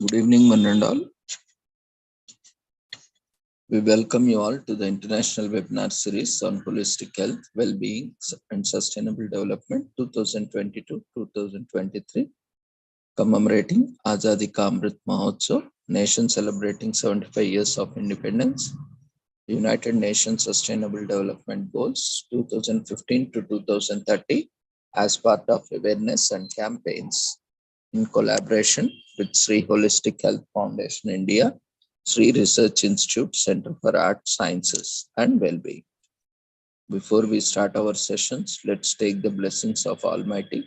Good evening, one and all. We welcome you all to the International Webinar Series on Holistic Health, Well-being and Sustainable Development 2022-2023, commemorating Azadi Ka Amrit Mahotsav, nation celebrating 75 years of independence, United Nations Sustainable Development Goals 2015 to 2030 as part of awareness and campaigns in collaboration with Sri Holistic Health Foundation India, Sri Research Institute, Center for Art Sciences and Wellbeing. Before we start our sessions, let's take the blessings of Almighty.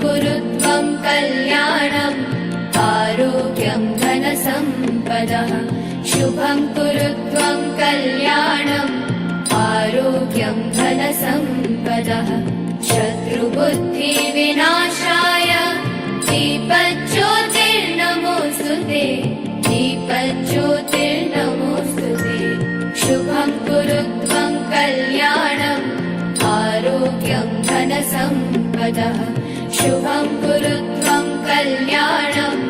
कुरुत्वं कल्याणम् आरोग्यं धनसम्पदः शुभं कुरुत्वं कल्याणम् आरोग्यं धनसम्पदः शत्रुबुद्धिविनाशाय दीपज्योतिर्नमोऽस्तुते दीपज्योतिर्नमोऽस्तुते शुभं कुरुत्वं कल्याणम् आरोग्यं धनसम्पदः शुभं कुरुत्वं कल्याणम्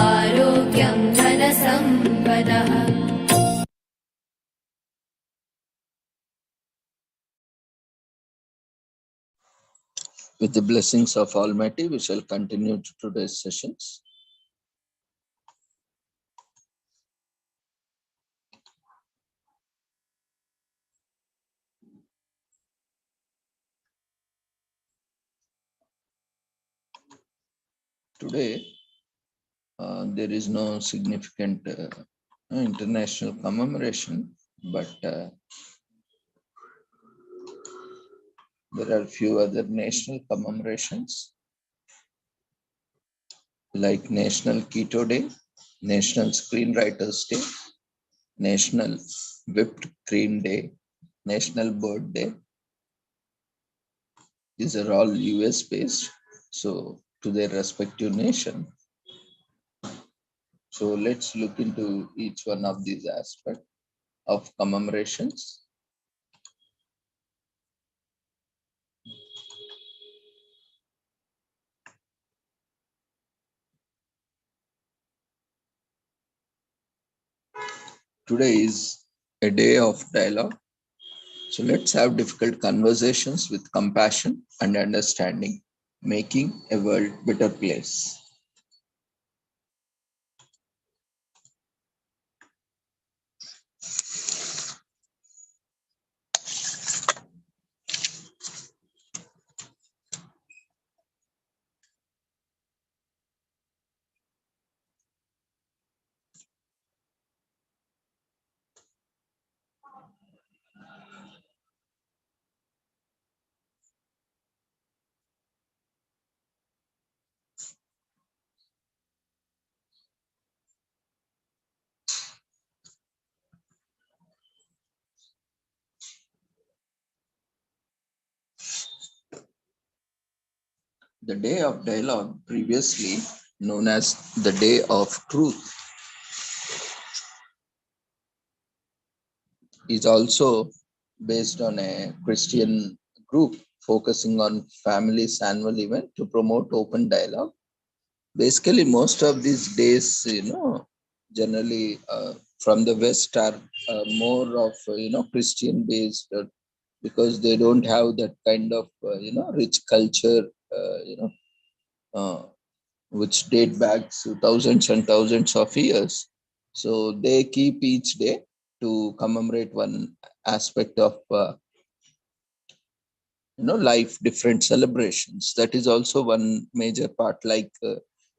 आरोग्यं धनसम्पदः. With the blessings of Almighty, we shall continue today's sessions. Today, there is no significant international commemoration, but there are few other national commemorations like National Keto Day, National Screenwriters Day, National Whipped Cream Day, National Bird Day. These are all US based, so to their respective nation. So let's look into each one of these aspects of commemorations. Today is a day of dialogue. So let's have difficult conversations with compassion and understanding, making a world better place. The Day of Dialogue, previously known as the Day of Truth, is also based on a Christian group focusing on family's annual event to promote open dialogue. Basically, most of these days, generally from the West are more of, Christian based because they don't have that kind of, rich culture, which date back to thousands and thousands of years. So they keep each day to commemorate one aspect of life, different celebrations. That is also one major part, like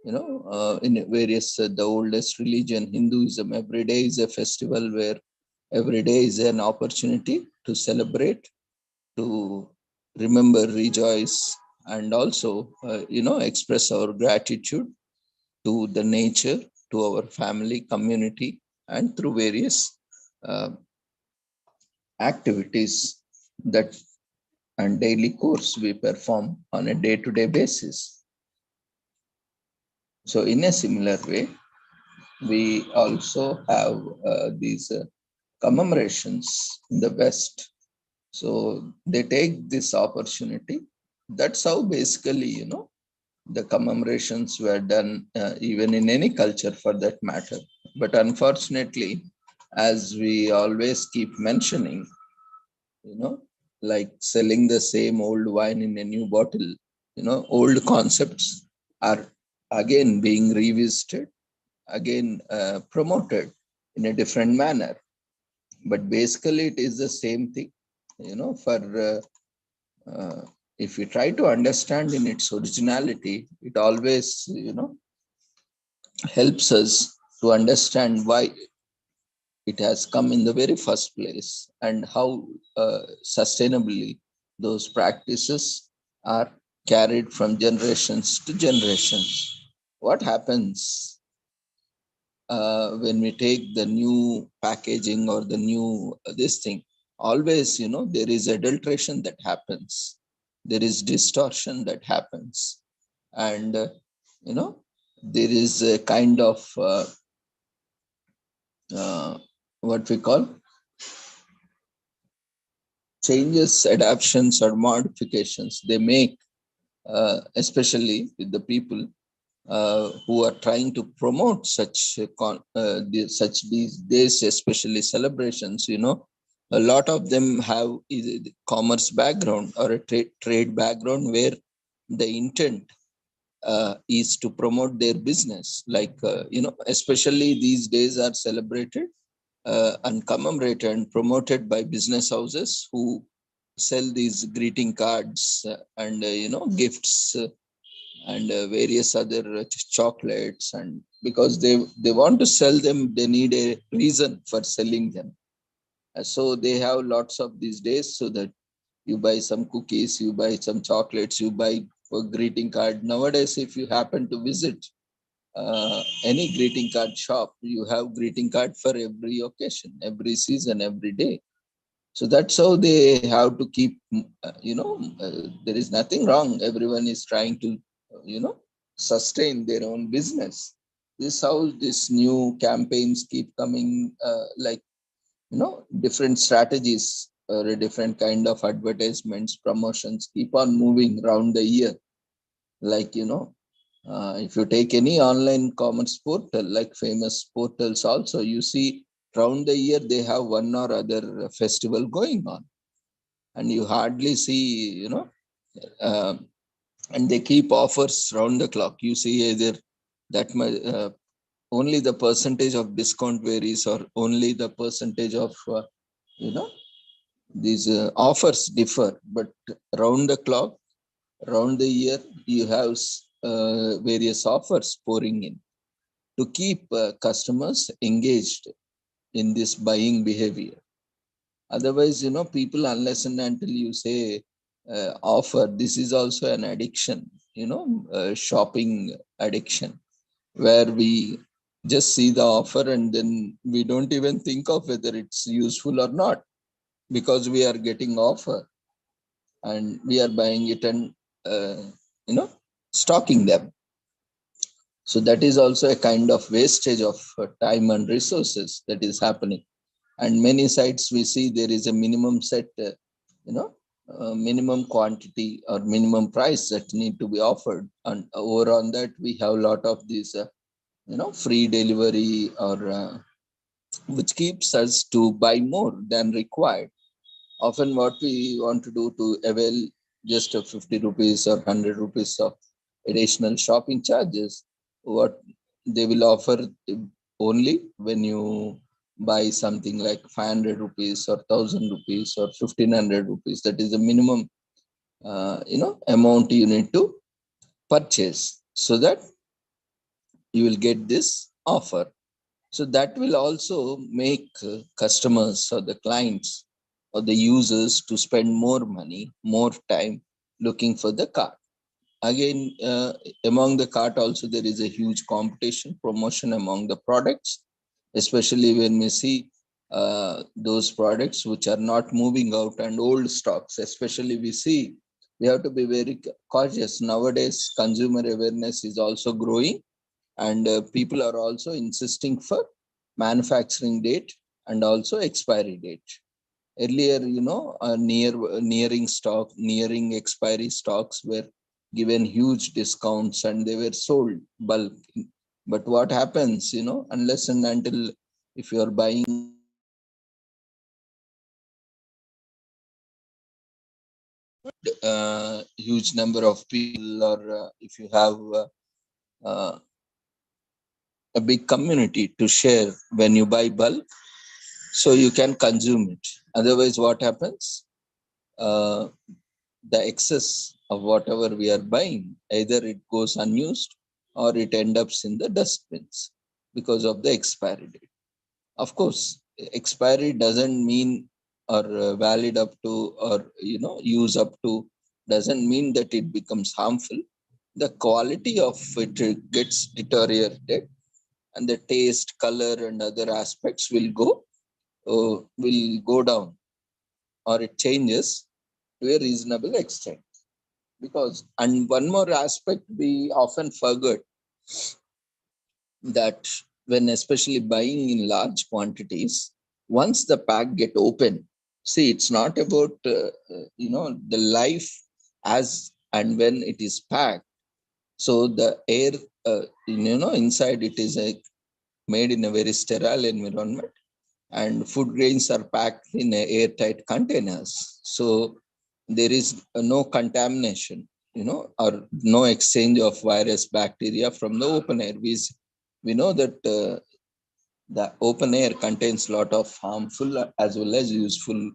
in various the oldest religion, Hinduism, every day is a festival where every day is an opportunity to celebrate, to remember, rejoice, and also express our gratitude to the nature, to our family, community, and through various uh, activities that and daily course we perform on a day-to-day basis. So in a similar way, we also have these commemorations in the West. So they take this opportunity. That's how basically, the commemorations were done, even in any culture for that matter. But unfortunately, as we always keep mentioning, like selling the same old wine in a new bottle, old concepts are again being revisited, again promoted in a different manner. But basically, it is the same thing, for if we try to understand in its originality, it always, helps us to understand why it has come in the very first place and how sustainably those practices are carried from generations to generations. What happens when we take the new packaging or the new this thing? Always, there is adulteration that happens, there is distortion that happens, and you know, there is a kind of what we call changes, adaptations, or modifications they make, especially with the people who are trying to promote such such these days, especially celebrations. A lot of them have either the commerce background or a trade background where the intent is to promote their business. Like especially these days are celebrated and commemorated and promoted by business houses who sell these greeting cards and gifts and various other chocolates, and because they want to sell them, they need a reason for selling them. So they have lots of these days, so that you buy some cookies, you buy some chocolates, you buy a greeting card. Nowadays, if you happen to visit any greeting card shop, you have greeting card for every occasion, every season, every day. So that's how they have to keep, there is nothing wrong. Everyone is trying to, sustain their own business. This how this new campaigns keep coming, like, different strategies or a different kind of advertisements, promotions keep on moving around the year. Like, if you take any online commerce portal, like famous portals also, you see around the year they have one or other festival going on, and you hardly see, and they keep offers round the clock. You see either that much, only the percentage of discount varies, or only the percentage of, you know, these offers differ. But round the clock, round the year, you have various offers pouring in to keep customers engaged in this buying behavior. Otherwise, people, unless and until you say offer, this is also an addiction, shopping addiction, where we just see the offer and then we don't even think of whether it's useful or not, because we are getting offer and we are buying it and, uh, stocking them. So that is also a kind of wastage of time and resources that is happening. And many sites we see there is a minimum set, minimum quantity or minimum price that need to be offered, and over on that we have a lot of these free delivery, or which keeps us to buy more than required. Often what we want to do to avail just a 50 rupees or 100 rupees of additional shopping charges, what they will offer only when you buy something like 500 rupees or 1000 rupees or 1500 rupees. That is the minimum amount you need to purchase, so that you will get this offer. So that will also make customers or the clients or the users to spend more money, more time looking for the cart. Again, among the cart also there is a huge competition, promotion among the products, especially when we see those products which are not moving out and old stocks. Especially we see we have to be very cautious. Nowadays, consumer awareness is also growing, and people are also insisting for manufacturing date and also expiry date. Earlier, nearing expiry stocks were given huge discounts and they were sold bulk. But what happens, unless and until if you are buying huge number of people, or if you have uh, a big community to share when you buy bulk, so you can consume it. Otherwise, what happens? Uh, the excess of whatever we are buying, either it goes unused or it ends up in the dustbins because of the expiry date. Of course, expiry doesn't mean or valid up to, or use up to, doesn't mean that it becomes harmful. The quality of it gets deteriorated, and the taste, color, and other aspects will go down, or it changes to a reasonable extent. Because, and one more aspect we often forget, that when especially buying in large quantities, once the pack get open, see, it's not about the life as and when it is packed. So the air, inside it is made in a very sterile environment, and food grains are packed in airtight containers. So there is no contamination, or no exchange of virus bacteria from the open air. We know that the open air contains a lot of harmful as well as useful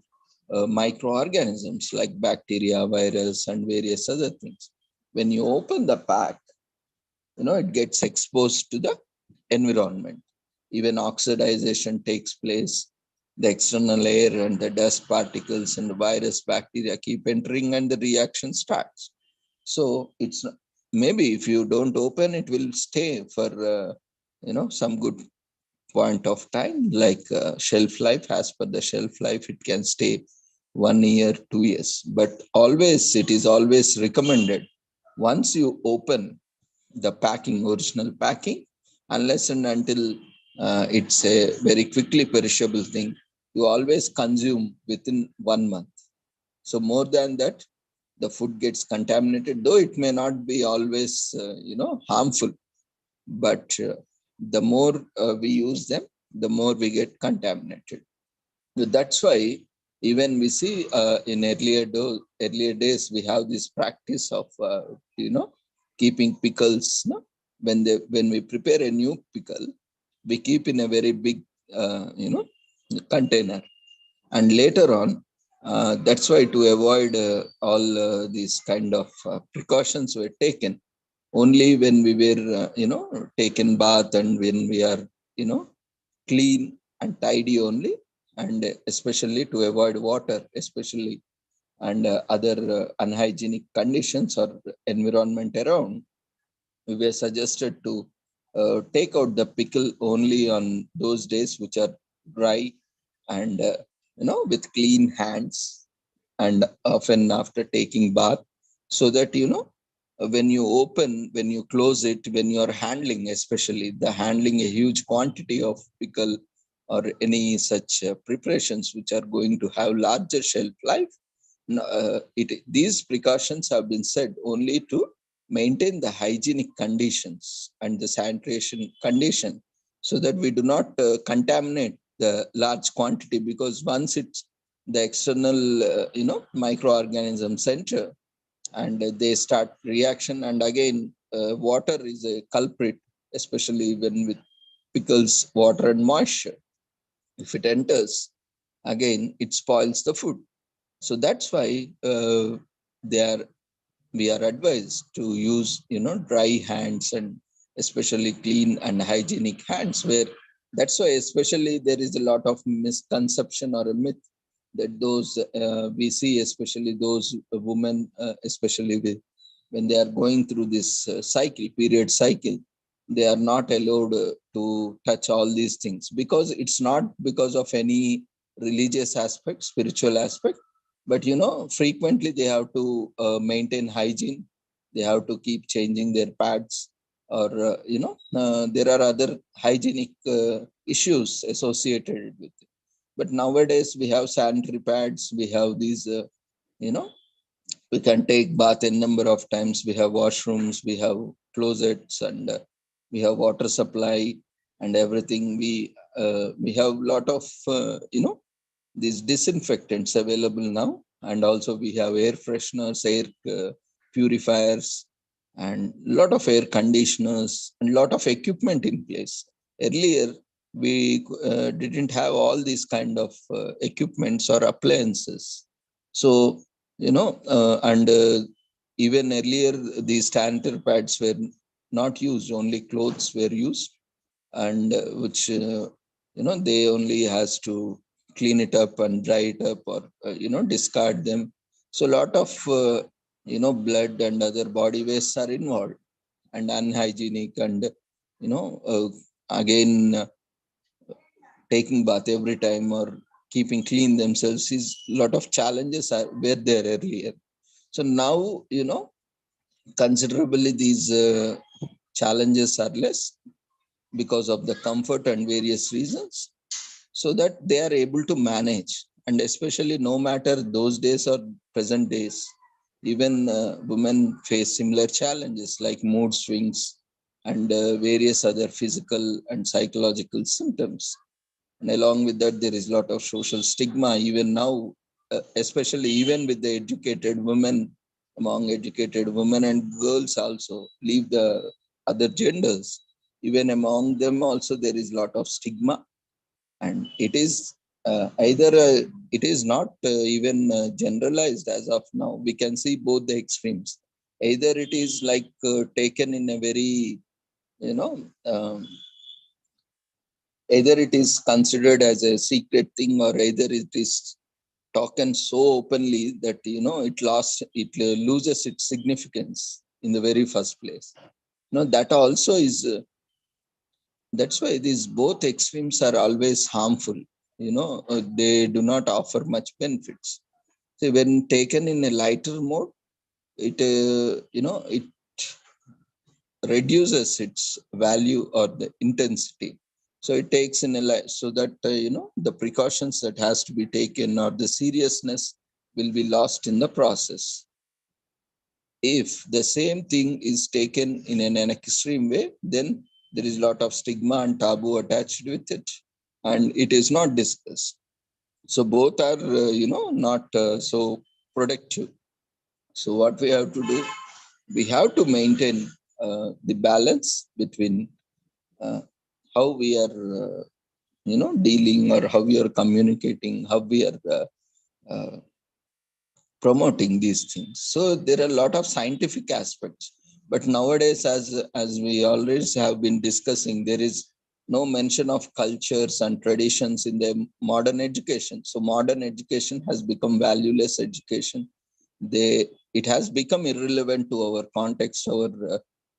microorganisms like bacteria, virus, and various other things. When you open the pack, it gets exposed to the environment. Even oxidization takes place. The external air and the dust particles and the virus bacteria keep entering and the reaction starts. So it's maybe if you don't open, it will stay for some good point of time, like shelf life. As per the shelf life, it can stay 1 year, 2 years. But always, it is always recommended, once you open the packing, original packing, unless and until it's a very quickly perishable thing, you always consume within 1 month. So more than that, the food gets contaminated, though it may not be always, harmful, but the more we use them, the more we get contaminated. That's why even we see in earlier days, we have this practice of keeping pickles. No? When we prepare a new pickle, we keep in a very big container, and later on, that's why, to avoid all these kind of precautions were taken. Only when we were taken bath, and when we are you know clean and tidy only, and especially to avoid water, especially, and other unhygienic conditions or environment around, we were suggested to take out the pickle only on those days which are dry, and with clean hands, and often after taking bath, so that when you close it, when you are handling, especially the handling a huge quantity of pickle or any such preparations which are going to have larger shelf life, these precautions have been said only to maintain the hygienic conditions and the sanitation condition, so that we do not contaminate the large quantity. Because once it's the external microorganisms enter, and they start reaction, and again water is a culprit, especially when with pickles, water and moisture, if it enters, again it spoils the food. So that's why they are we are advised to use dry hands, and especially clean and hygienic hands. Where that's why, especially, there is a lot of misconception or a myth that those we see, especially those women, especially when they are going through this period cycle, they are not allowed to touch all these things, because it's not because of any religious aspect, spiritual aspect, but frequently they have to maintain hygiene. They have to keep changing their pads, or there are other hygienic issues associated with it. But nowadays we have sanitary pads, we have these you know we can take bath a number of times, we have washrooms, we have closets, and we have water supply and everything. We have lot of these disinfectants available now, and also we have air fresheners, air purifiers, and lot of air conditioners and lot of equipment in place. Earlier we didn't have all these kind of equipments or appliances. So and even earlier these sanitary pads were not used, only clothes were used, and which they only has to clean it up and dry it up, or discard them. So a lot of blood and other body wastes are involved and unhygienic, and again taking bath every time or keeping clean themselves is lot of challenges are were there earlier. So now considerably these challenges are less because of the comfort and various reasons, so that they are able to manage. And especially no matter those days or present days, even women face similar challenges like mood swings and various other physical and psychological symptoms. And along with that, there is a lot of social stigma even now, especially even with the educated women. Among educated women and girls also leave the other genders, even among them also there is a lot of stigma. And it is either it is not even generalized as of now. We can see both the extremes. Either it is like taken in a very you know um, either it is considered as a secret thing, or either it is talked so openly that it loses its significance in the very first place. That also is that's why these both extremes are always harmful. They do not offer much benefits. So when taken in a lighter mode, it reduces its value or the intensity. So it takes in a light, so that the precautions that has to be taken or the seriousness will be lost in the process. If the same thing is taken in an extreme way, then there is a lot of stigma and taboo attached with it, and it is not discussed. So both are not so productive. So what we have to do, we have to maintain the balance between uh, how we are dealing, or how we are communicating, how we are uh, promoting these things. So there are a lot of scientific aspects, but nowadays, as we always have been discussing, there is no mention of cultures and traditions in the modern education. So modern education has become valueless education. they it has become irrelevant to our context, our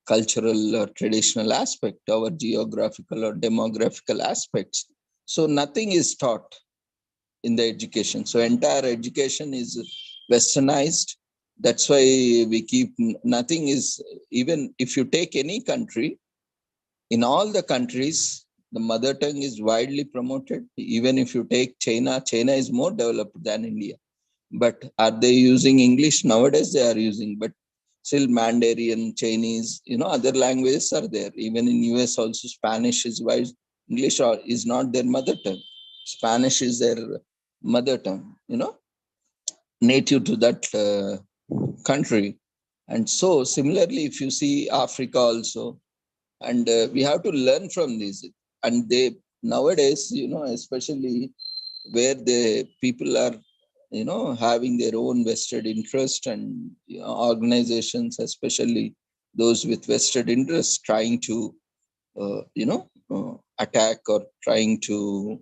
cultural or traditional aspect, our geographical or demographical aspects. So nothing is taught in the education. So entire education is westernized. That's why we keep nothing is, even if you take any country, in all the countries, the mother tongue is widely promoted. Even if you take China, China is more developed than India. But are they using English? Nowadays they are using, but still Mandarin, Chinese, other languages are there. Even in US also, Spanish is why English is not their mother tongue. Spanish is their mother tongue, native to that country. And so similarly, if you see Africa also, and we have to learn from this. And they nowadays, especially where the people are, having their own vested interest, and organizations, especially those with vested interest, trying to, attack or trying to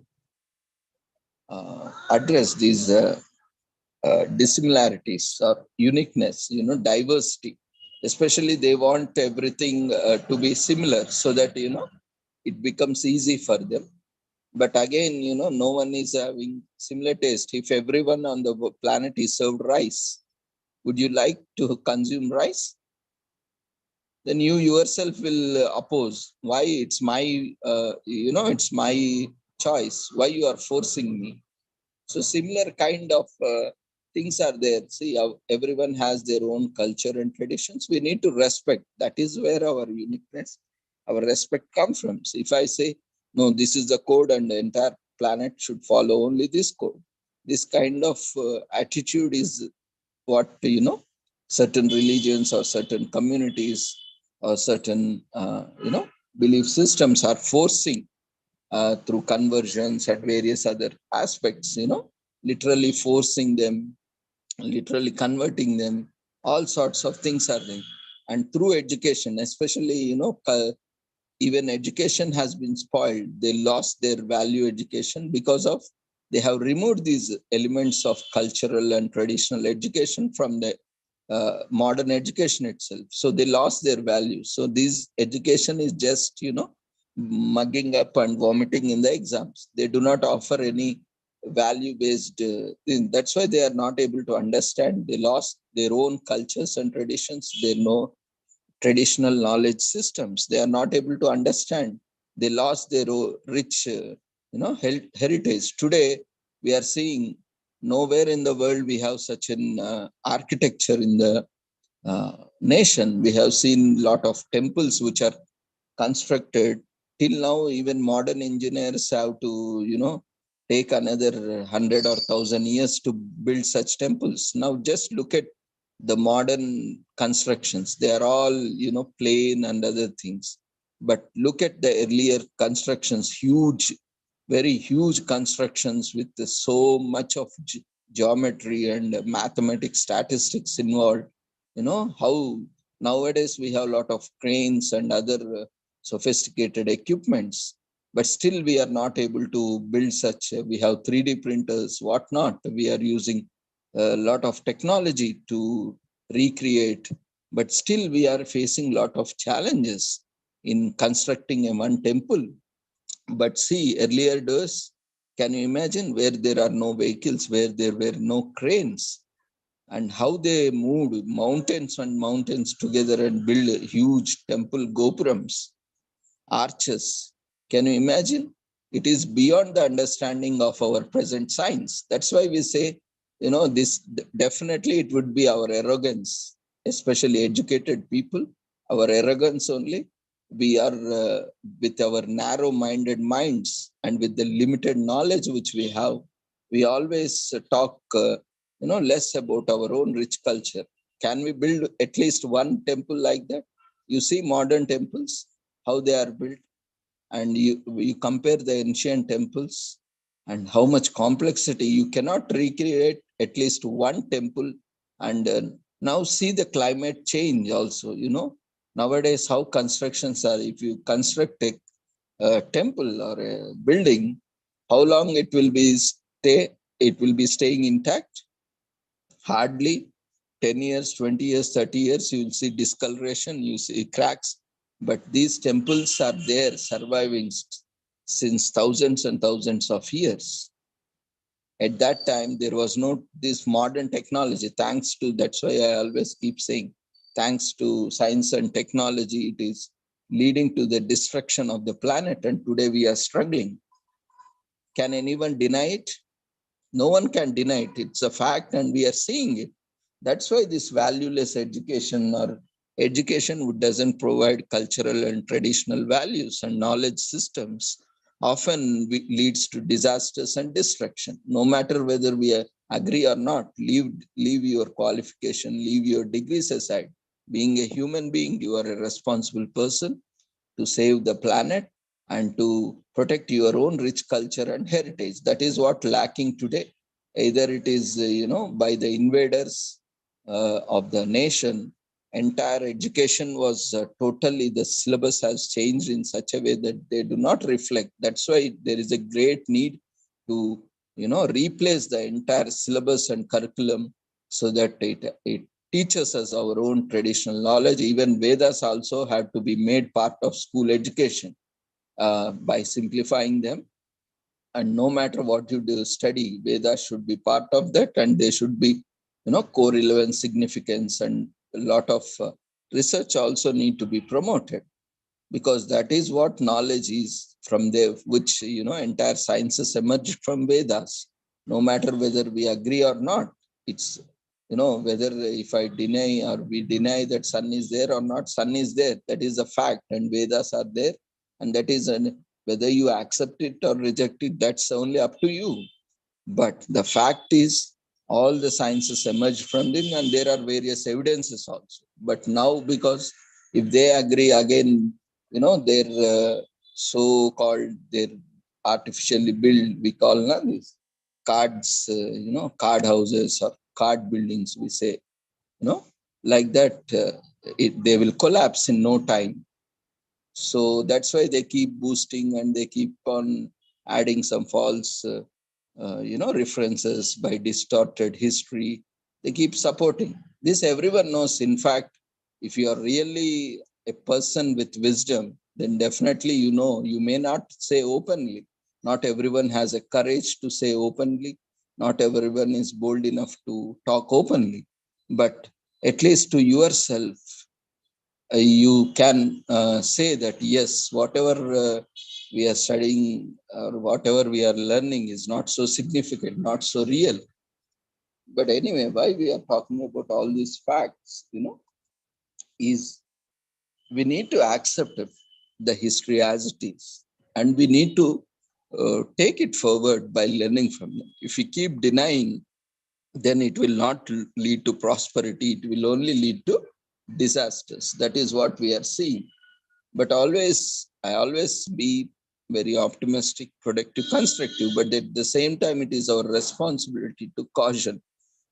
address these dissimilarities or uniqueness, diversity. Especially, they want everything to be similar, so that it becomes easy for them. But again, no one is having similar taste. If everyone on the planet is served rice, would you like to consume rice? then you yourself will oppose. Why? It's my, it's my choice. Why you are forcing me? So similar kind of things are there. See, everyone has their own culture and traditions. We need to respect. That is where our uniqueness, our respect comes from. So if I say, no, this is the code and the entire planet should follow only this code, this kind of attitude is what, certain religions or certain communities or certain, belief systems are forcing through conversions and various other aspects, literally forcing them, literally converting them, all sorts of things are there. And through education, especially, even education has been spoiled. They lost their value education because of they have removed these elements of cultural and traditional education from the modern education itself. So they lost their value. So this education is just, mugging up and vomiting in the exams. They do not offer any value based thing. That's why they are not able to understand. They lost their own cultures and traditions. They know traditional knowledge systems. They are not able to understand. They lost their rich, heritage. Today, we are seeing nowhere in the world we have such an architecture in the nation. We have seen a lot of temples which are constructed. Till now, even modern engineers have to, take another 100 or 1,000 years to build such temples. Now, just look at the modern constructions. They are all, plain and other things. But look at the earlier constructions, huge, very huge constructions with so much of geometry and mathematics, statistics involved. How nowadays we have a lot of cranes and other sophisticated equipments, but still we are not able to build such. We have 3D printers, whatnot. We are using a lot of technology to recreate, but still we are facing a lot of challenges in constructing a one temple. But see, earlier days, can you imagine where there are no vehicles, where there were no cranes, and how they moved mountains and mountains together and build huge temple gopurams, arches. Can you imagine? It is beyond the understanding of our present science. That's why we say, this definitely it would be our arrogance, especially educated people, our arrogance only. We are with our narrow minded minds and with the limited knowledge which we have, we always talk, less about our own rich culture. Can we build at least one temple like that? You see modern temples, how they are built, and you compare the ancient temples and how much complexity. You cannot recreate at least one temple. And now see the climate change also, nowadays how constructions are. If you construct a temple or a building, how long it will be staying intact? Hardly 10 years, 20 years, 30 years, you will see discoloration, you see cracks. But these temples are there surviving since thousands and thousands of years. At that time, there was no this modern technology. Thanks to, that's why I always keep saying, thanks to science and technology, it is leading to the destruction of the planet. And today we are struggling. Can anyone deny it? No one can deny it. It's a fact and we are seeing it. That's why this valueless education or education doesn't provide cultural and traditional values and knowledge systems often leads to disasters and destruction. No matter whether we agree or not, leave your qualification, leave your degrees aside. Being a human being, you are a responsible person to save the planet and to protect your own rich culture and heritage. That is what lacking today. Either it is, by the invaders of the nation, entire education was totally, the syllabus has changed in such a way that they do not reflect. That's why there is a great need to, replace the entire syllabus and curriculum so that it teaches us our own traditional knowledge. Even Vedas also have to be made part of school education by simplifying them. And no matter what you do study, Vedas should be part of that, and they should be, core relevance, significance, and a lot of research also need to be promoted, because that is what knowledge is from there, which, entire sciences emerged from Vedas. No matter whether we agree or not, it's, whether if I deny or we deny that sun is there or not, sun is there. That is a fact, and Vedas are there, and that is whether you accept it or reject it, that's only up to you. But the fact is, all the sciences emerge from them, and there are various evidences also. But now, because if they agree again, their so-called, their artificially built, we call now these cards, card houses or card buildings, we say, like that, they will collapse in no time. So that's why they keep boosting, and they keep on adding some false references by distorted history. They keep supporting this. Everyone knows. In fact, if you are really a person with wisdom, then definitely, you may not say openly. Not everyone has a courage to say openly. Not everyone is bold enough to talk openly. But at least to yourself, you can say that, yes, whatever we are studying or whatever we are learning is not so significant, not so real. But anyway, why we are talking about all these facts, is we need to accept the history as it is, and we need to take it forward by learning from them. If we keep denying, then it will not lead to prosperity. It will only lead to disasters. That is what we are seeing. But I always be very optimistic, productive, constructive. But at the same time, it is our responsibility to caution,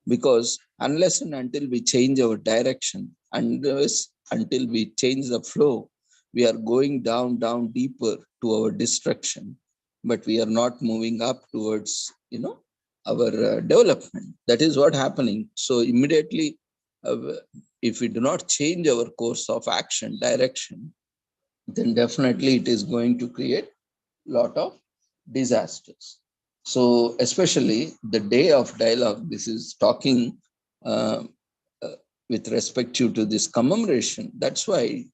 because unless and until we change our direction, until we change the flow, we are going down deeper to our destruction. But we are not moving up towards, our development. That is what happening. So immediately, uh, if we do not change our course of action, direction, then definitely it is going to create a lot of disasters. So especially the day of dialogue, this is talking uh, uh, with respect to this commemoration. That's why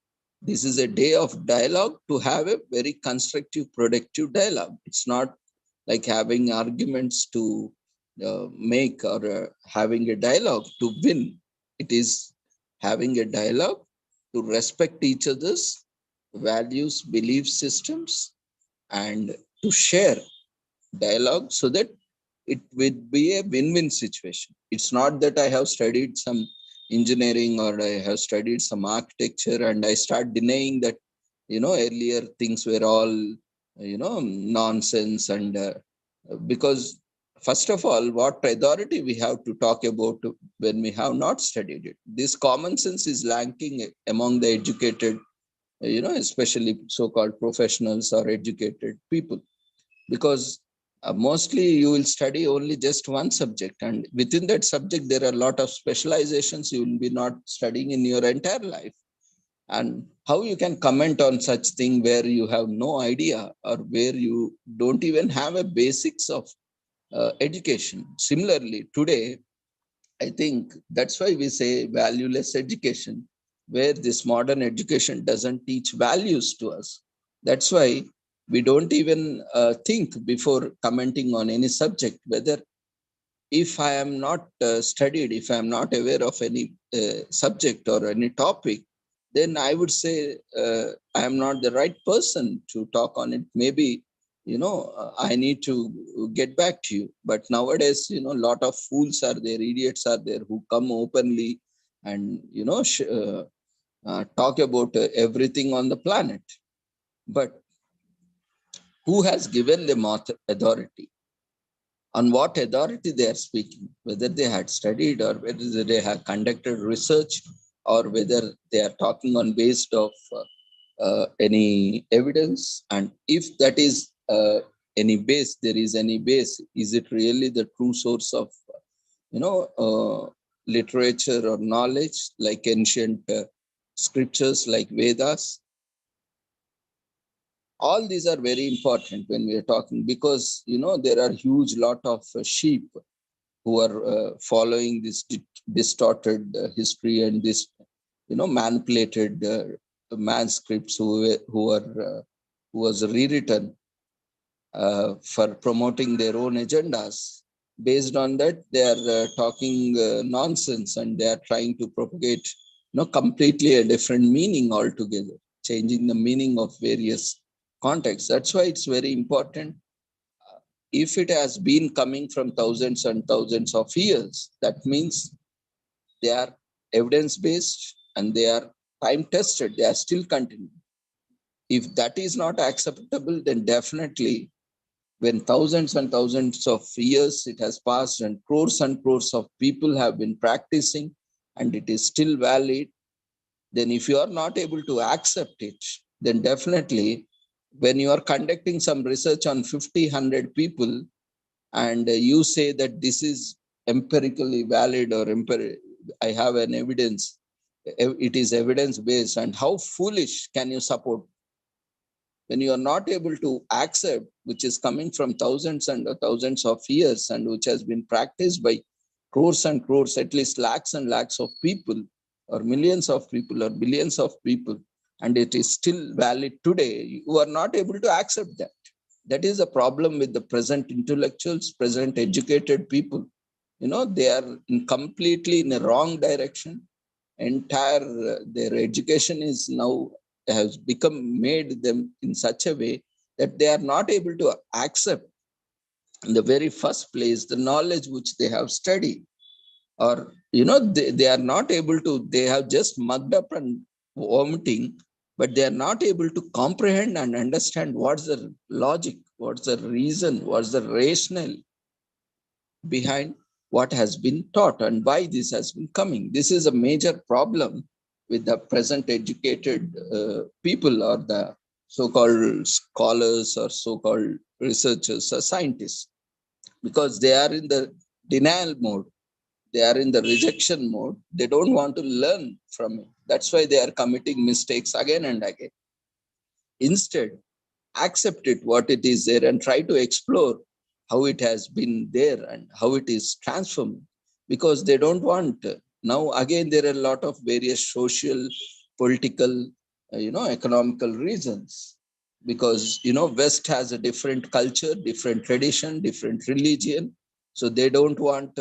this is a day of dialogue, to have a very constructive, productive dialogue. It's not like having arguments to make, or having a dialogue to win. It is having a dialogue to respect each other's values, belief systems, and to share dialogue, so that it would be a win-win situation. It's not that I have studied some engineering or I have studied some architecture and I start denying that, earlier things were all, nonsense. And because, first of all, what authority we have to talk about when we have not studied it? This common sense is lacking among the educated, especially so-called professionals or educated people, because mostly you will study only just one subject, and within that subject there are a lot of specializations you will be not studying in your entire life. And how you can comment on such thing where you have no idea, or where you don't even have a basics of education? Similarly, today, I think that's why we say valueless education, where this modern education doesn't teach values to us. That's why we don't even think before commenting on any subject, whether, if I am not studied, if I am not aware of any subject or any topic, then I would say I am not the right person to talk on it. Maybe, I need to get back to you. But nowadays, a lot of fools are there, idiots are there, who come openly and, talk about everything on the planet. But who has given them authority? On what authority they are speaking? Whether they had studied, or whether they have conducted research, or whether they are talking on based of any evidence. And if that is any base, there is any base, is it really the true source of, literature or knowledge, like ancient scriptures like Vedas? All these are very important when we are talking, because, there are huge lot of sheep who are following this distorted history and this manipulated manuscripts who was rewritten for promoting their own agendas. Based on that, they are talking nonsense, and they are trying to propagate, completely a different meaning altogether, changing the meaning of various contexts. That's why it's very important. If it has been coming from thousands and thousands of years, that means they are evidence based and they are time tested. They are still continuing. If that is not acceptable, then definitely when thousands and thousands of years it has passed and crores of people have been practicing and it is still valid, then if you are not able to accept it, then definitely when you are conducting some research on 50, 100 people and you say that this is empirically valid or I have an evidence, it is evidence based, and how foolish can you support when you are not able to accept, which is coming from thousands and thousands of years and which has been practiced by crores and crores, at least lakhs and lakhs of people, or millions of people, or billions of people, and it is still valid today, you are not able to accept that. That is a problem with the present intellectuals, present educated people. They are completely in a wrong direction. Entire their education is now has become made them in such a way that they are not able to accept in the very first place the knowledge which they have studied, or they are not able to, they have just mugged up and vomiting, but they are not able to comprehend and understand what's the logic, what's the reason, what's the rationale behind what has been taught and why this has been coming. This is a major problem with the present educated people, or the so-called scholars or so-called researchers or scientists, because they are in the denial mode. They are in the rejection mode. They don't want to learn from it. That's why they are committing mistakes again and again. Instead, accept it what it is there and try to explore how it has been there and how it is transformed, because they don't want now again there are a lot of various social, political, economical reasons, because West has a different culture, different tradition, different religion, so they don't want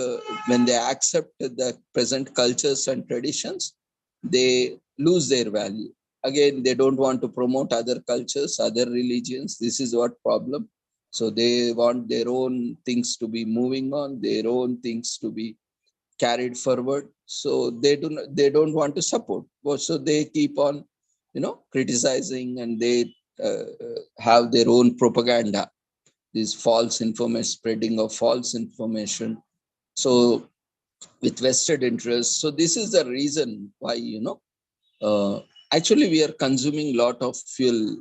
when they accept the present cultures and traditions, they lose their value. Again, they don't want to promote other cultures, other religions. This is what problem. So they want their own things to be moving on, their own things to be carried forward. So they don't want to support. So they keep on criticizing, and they have their own propaganda, this false information, spreading of false information, so with vested interests. So this is the reason why uh, actually we are consuming lot of fuel,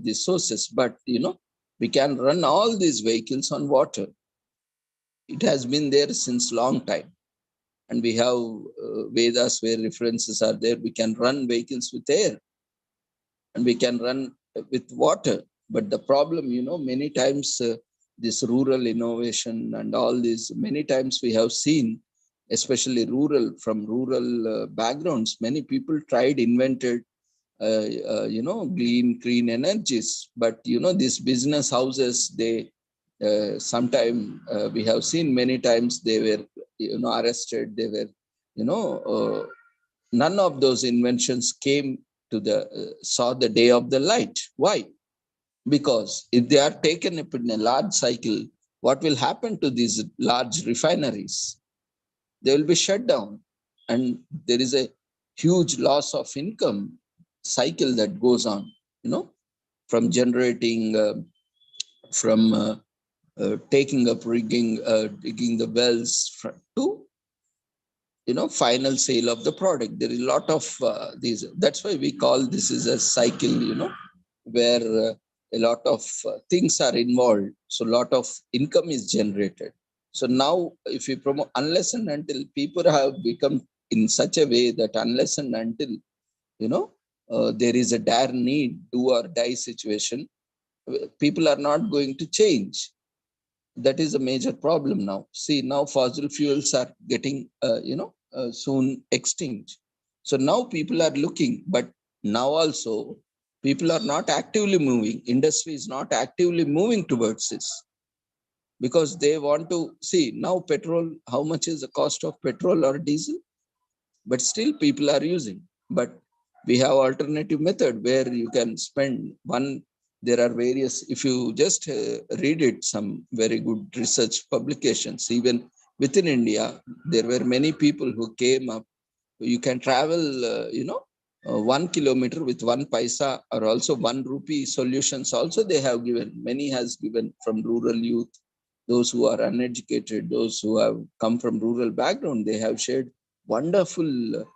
these sources, but we can run all these vehicles on water. It has been there since long time, and we have Vedas where references are there. We can run vehicles with air, and we can run with water. But the problem, many times this rural innovation and all this, many times we have seen, especially from rural backgrounds, many people tried, invented green energies, but these business houses, they sometime we have seen many times they were arrested. They were none of those inventions came to the saw the day of the light. Why? Because if they are taken up in a large cycle, what will happen to these large refineries? They will be shut down, and there is a huge loss of income cycle that goes on, from generating, from taking up rigging, digging the wells, to final sale of the product. There is a lot of these. That's why we call this is a cycle, where a lot of things are involved. So a lot of income is generated. So now if we promote, unless and until people have become in such a way that unless and until there is a dire need, do or die situation, people are not going to change. That is a major problem now. See, now fossil fuels are getting soon extinct. So now people are looking, but now also people are not actively moving. Industry is not actively moving towards this because they want to see now petrol, how much is the cost of petrol or diesel, but still people are using. But we have alternative method where you can spend one. There are various, if you just read it, some very good research publications, even within India, there were many people who came up. You can travel, 1 kilometer with 1 paisa or also 1 rupee solutions. Also, they have given, many has given from rural youth, those who are uneducated, those who have come from rural background, they have shared wonderful,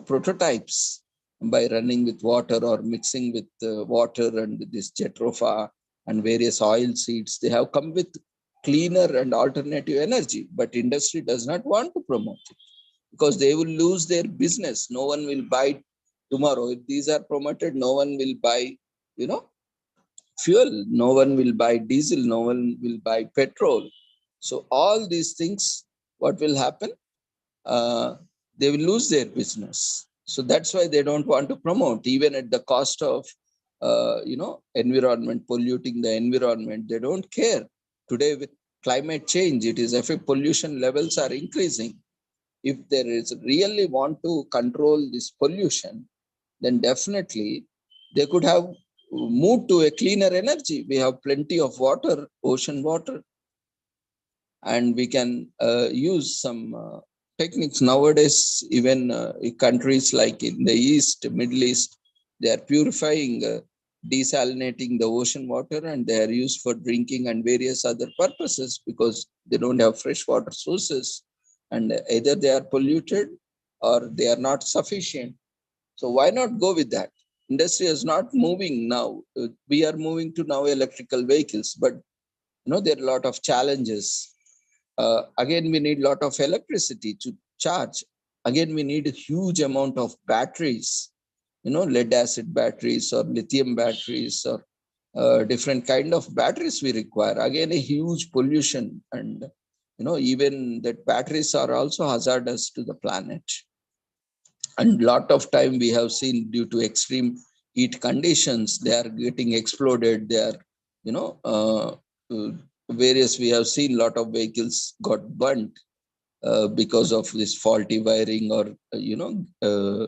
prototypes by running with water or mixing with water and this Jetrofa and various oil seeds. They have come with cleaner and alternative energy, but industry does not want to promote it because they will lose their business. No one will buy tomorrow. If these are promoted, no one will buy, fuel. No one will buy diesel. No one will buy petrol. So all these things, what will happen? Uh, they will lose their business. So that's why they don't want to promote, even at the cost of, environment, polluting the environment. They don't care. Today, with climate change, it is if pollution levels are increasing. If there is really want to control this pollution, then definitely they could have moved to a cleaner energy. We have plenty of water, ocean water, and we can use some techniques nowadays. Even in countries like in the East, Middle East, they are purifying, desalinating the ocean water, and they are used for drinking and various other purposes because they don't have fresh water sources, and either they are polluted or they are not sufficient. So why not go with that? Industry is not moving now. We are moving to now electrical vehicles, but there are a lot of challenges. Again, we need a lot of electricity to charge. Again, we need a huge amount of batteries, lead acid batteries or lithium batteries or different kind of batteries we require. Again, a huge pollution, and even that batteries are also hazardous to the planet. And lot of time we have seen, due to extreme heat conditions, they are getting exploded. They are, you know uh, uh, various, we have seen lot of vehicles got burnt because of this faulty wiring, or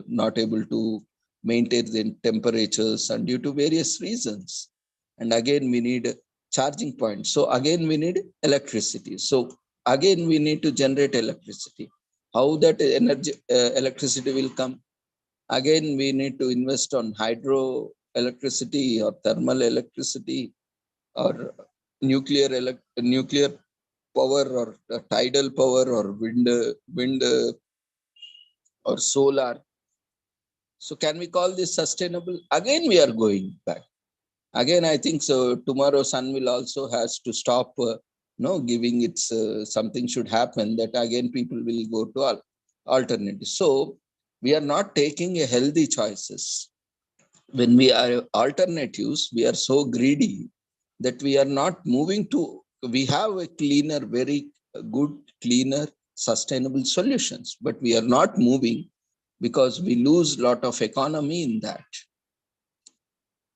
not able to maintain the temperatures, and due to various reasons. And again, we need charging points. So again, we need electricity. So again, we need to generate electricity. How that energy, electricity will come? Again, we need to invest on hydro electricity or thermal electricity or nuclear power, or tidal power, or wind or solar. So can we call this sustainable? Again, we are going back. Again, I think so. Tomorrow, sun will also has to stop. Giving its something should happen, that again people will go to alternatives. So we are not taking a healthy choices. When we are alternatives, we are so greedy that we are not moving to. We have a cleaner, very good, cleaner, sustainable solutions, but we are not moving because we lose lot of economy in that.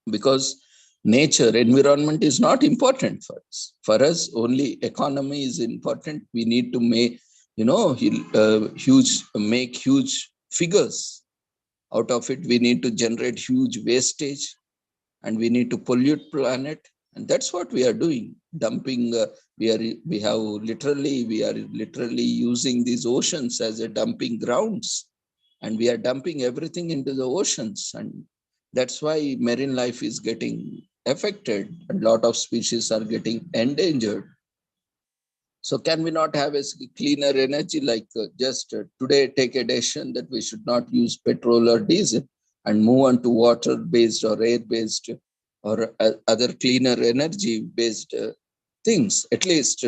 Because nature, environment is not important for us. For us, only economy is important. We need to make, make huge figures out of it. We need to generate huge wastage, and we need to pollute planet. And that's what we are doing. Dumping, we are literally using these oceans as a dumping grounds, and we are dumping everything into the oceans. And that's why marine life is getting affected. A lot of species are getting endangered. So can we not have a cleaner energy, like just today take a decision that we should not use petrol or diesel and move on to water-based or air-based or other cleaner energy-based things, at least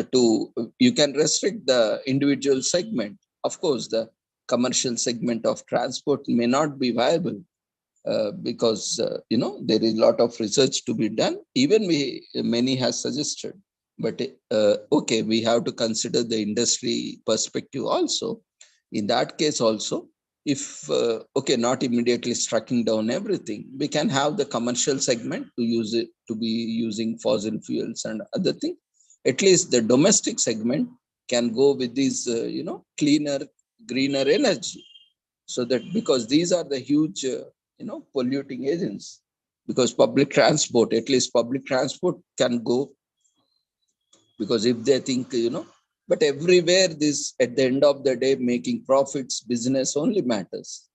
you can restrict the individual segment. Of course, the commercial segment of transport may not be viable, because there is a lot of research to be done. Even many has suggested, but okay, we have to consider the industry perspective also. In that case also, if, okay, not immediately striking down everything, we can have the commercial segment to use it to be using fossil fuels and other things. At least the domestic segment can go with these, cleaner, greener energy. So that because these are the huge, polluting agents, because public transport, at least public transport can go, because if they think, but everywhere this, at the end of the day, making profits, business only matters.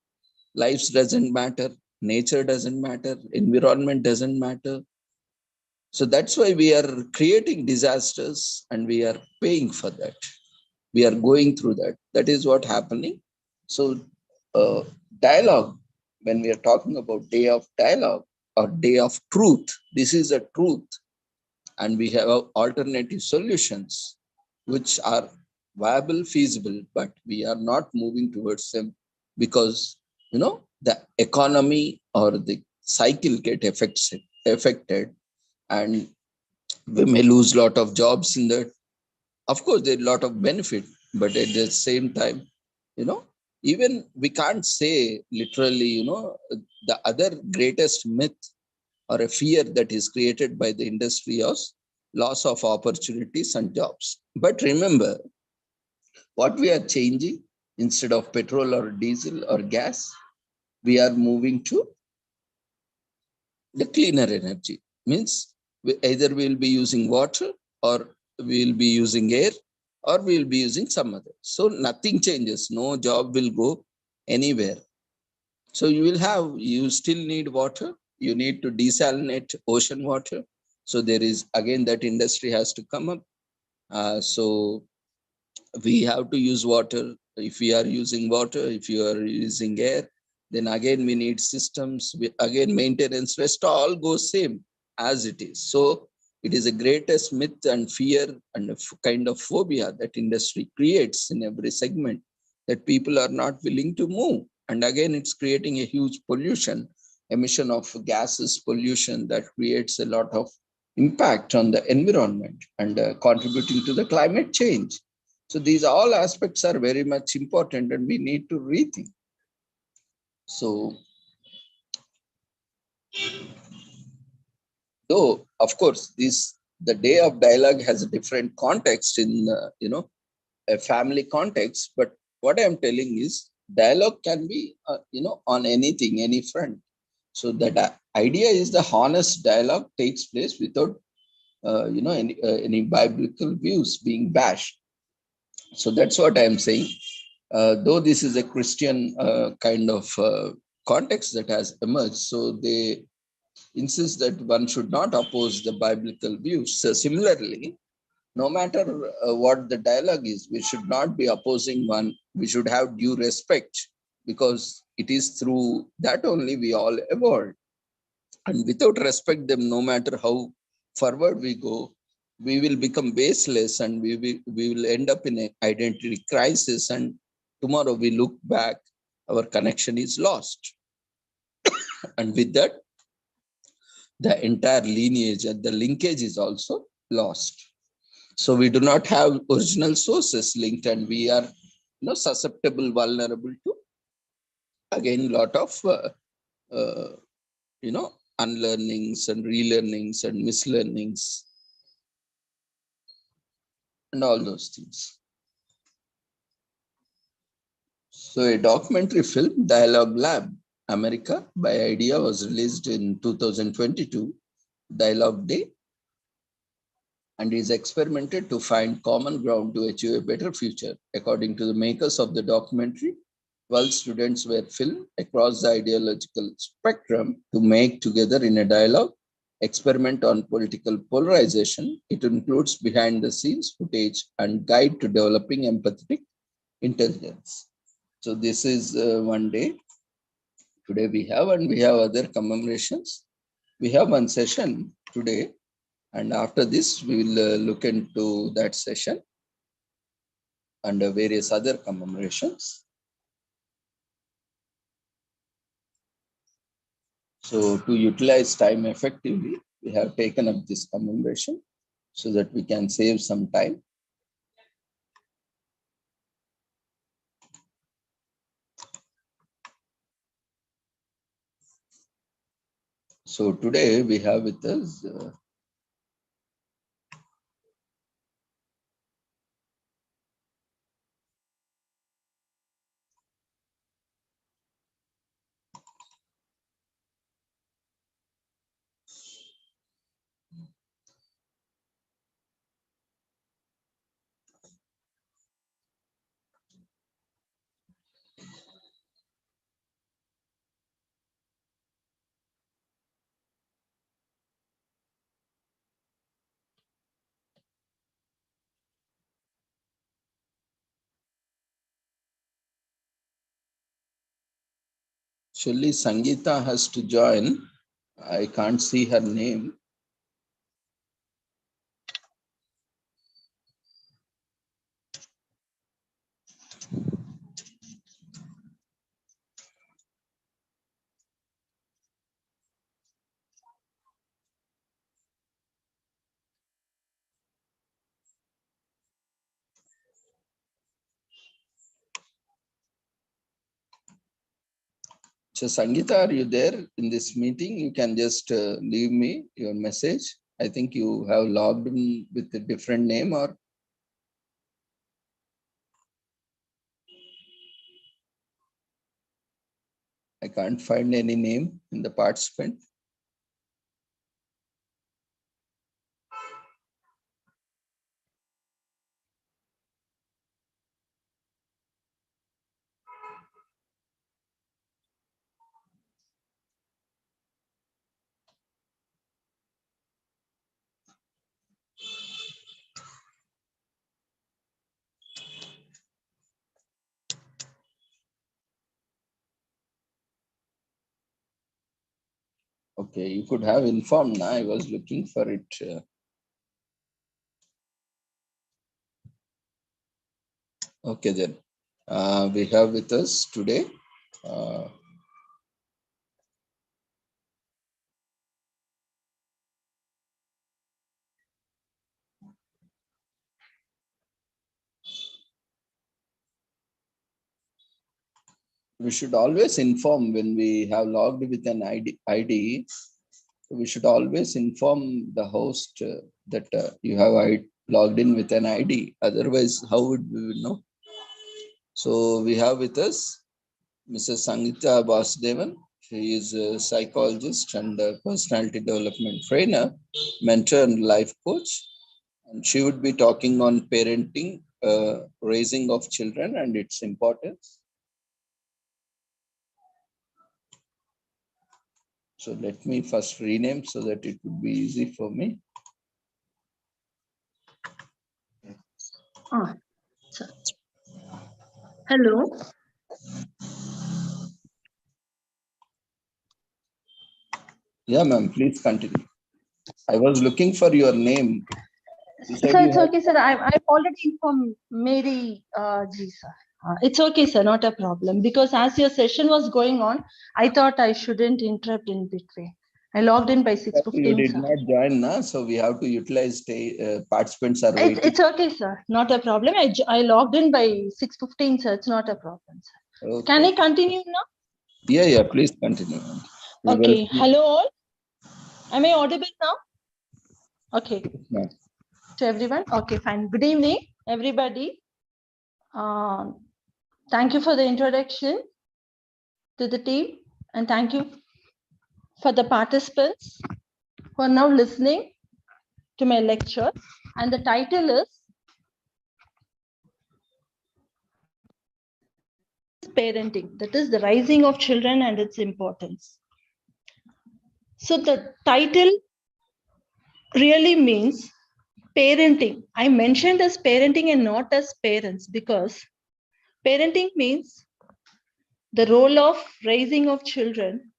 Lives doesn't matter, nature doesn't matter, environment doesn't matter. So that's why we are creating disasters and we are paying for that. We are going through that. That is what happening. So uh, dialogue, when we are talking about day of dialogue or day of truth, this is a truth, and we have alternative solutions which are viable, feasible, but we are not moving towards them because the economy or the cycle get affected, and we may lose a lot of jobs in that. Of course, there's a lot of benefit, but at the same time, you know, even we can't say literally, the other greatest myth or a fear that is created by the industry is loss of opportunities and jobs. But remember, what we are changing, instead of petrol or diesel or gas, we are moving to the cleaner energy. Means either we'll be using water, or we'll be using air, or we'll be using some other. So nothing changes. No job will go anywhere. So you still need water. You need to desalinate ocean water. So there is, again, that industry has to come up. So we have to use water. If we are using water, if you are using air, then again we need systems. Again, maintenance, rest all goes same as it is. So it is the greatest myth and fear and a kind of phobia that industry creates in every segment, that people are not willing to move. And again, it's creating a huge pollution, emission of gases, pollution that creates a lot of impact on the environment and contributing to the climate change. So these all aspects are very much important and we need to rethink. So though, of course, the day of dialogue has a different context in, a family context. But what I'm telling is dialogue can be, on anything, any front. So that idea is the honest dialogue takes place without, any biblical views being bashed. So that's what I'm saying. Though this is a Christian kind of context that has emerged, so they insist that one should not oppose the biblical views. So similarly, no matter what the dialogue is, we should not be opposing one. We should have due respect, because it is through that only we all evolved. And without respect them, no matter how forward we go, we will become baseless, and we will end up in an identity crisis. And tomorrow we look back, our connection is lost. And with that, the entire lineage and the linkage is also lost. So we do not have original sources linked, and we are, susceptible, vulnerable to, again, lot of uh, unlearnings and relearnings and mislearnings and all those things. So a documentary film, Dialogue Lab, America by Idea, was released in 2022, Dialogue Day, and is experimented to find common ground to achieve a better future. According to the makers of the documentary, 12 students were filmed across the ideological spectrum to make together in a dialogue experiment on political polarization. It includes behind the scenes footage and guide to developing empathetic intelligence. So this is one day. Today we have, and we have other commemorations. We have one session today, and after this we will look into that session and various other commemorations. So to utilize time effectively, we have taken up this commemoration so that we can save some time. So today we have with us actually Sangeeta has to join. I can't see her name. So Sangeeta, are you there in this meeting? You can just leave me your message. I think you have logged in with a different name, or I can't find any name in the participant. Okay, you could have informed. I was looking for it. Okay, then we have with us today we should always inform when we have logged with an ID. We should always inform the host that you have logged in with an ID. Otherwise, how would we know? So we have with us Mrs. Sangeeta Vasudevan. She is a psychologist and a personality development trainer, mentor and life coach. And she would be talking on parenting, raising of children and its importance. So let me first rename so that it would be easy for me. Hello. Yeah, ma'am, please continue. I was looking for your name. Sir, it's okay, sir. I've already informed Mary Ji, sir. It's okay, sir. Not a problem. Because as your session was going on, I thought I shouldn't interrupt in between. I logged in by 6:15. You did not join, na? So we have to utilize participants are waiting. It's okay, sir. Not a problem. I logged in by 6:15, sir. It's not a problem, sir. Okay. Can I continue now? Yeah, please continue. Okay. Hello all. Am I audible now? Okay. No. To everyone. Okay, fine. Good evening, everybody. Thank you for the introduction to the team, and thank you for the participants who are now listening to my lecture. And the title is Parenting, that is the rising of children and its importance. So the title really means parenting. I mentioned as parenting and not as parents because parenting means the role of raising of children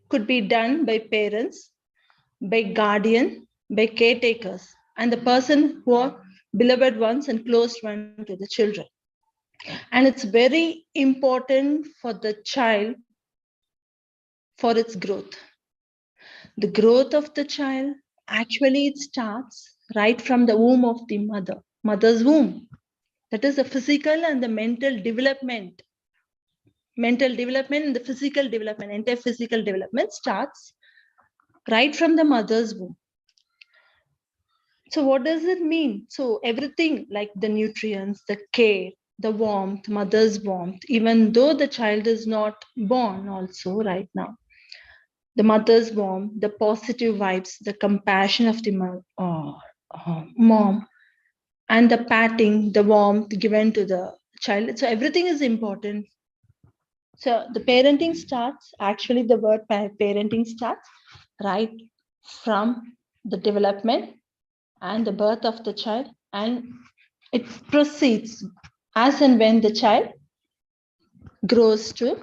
could be done by parents, by guardian, by caretakers, and the person who are beloved ones and close one to the children. And it's very important for the child for its growth. The growth of the child, actually it starts right from the womb of the mother's womb. That is the physical and the mental development mental development and the physical development, entire physical development starts right from the mother's womb. So what does it mean? So everything like the nutrients, the care, the warmth, mother's warmth, even though the child is not born also right now, the mother's warmth, the positive vibes, the compassion of the mom, and the patting, the warmth given to the child. So everything is important. So the parenting starts, actually the word parenting starts right from the development and the birth of the child, and it proceeds as and when the child grows to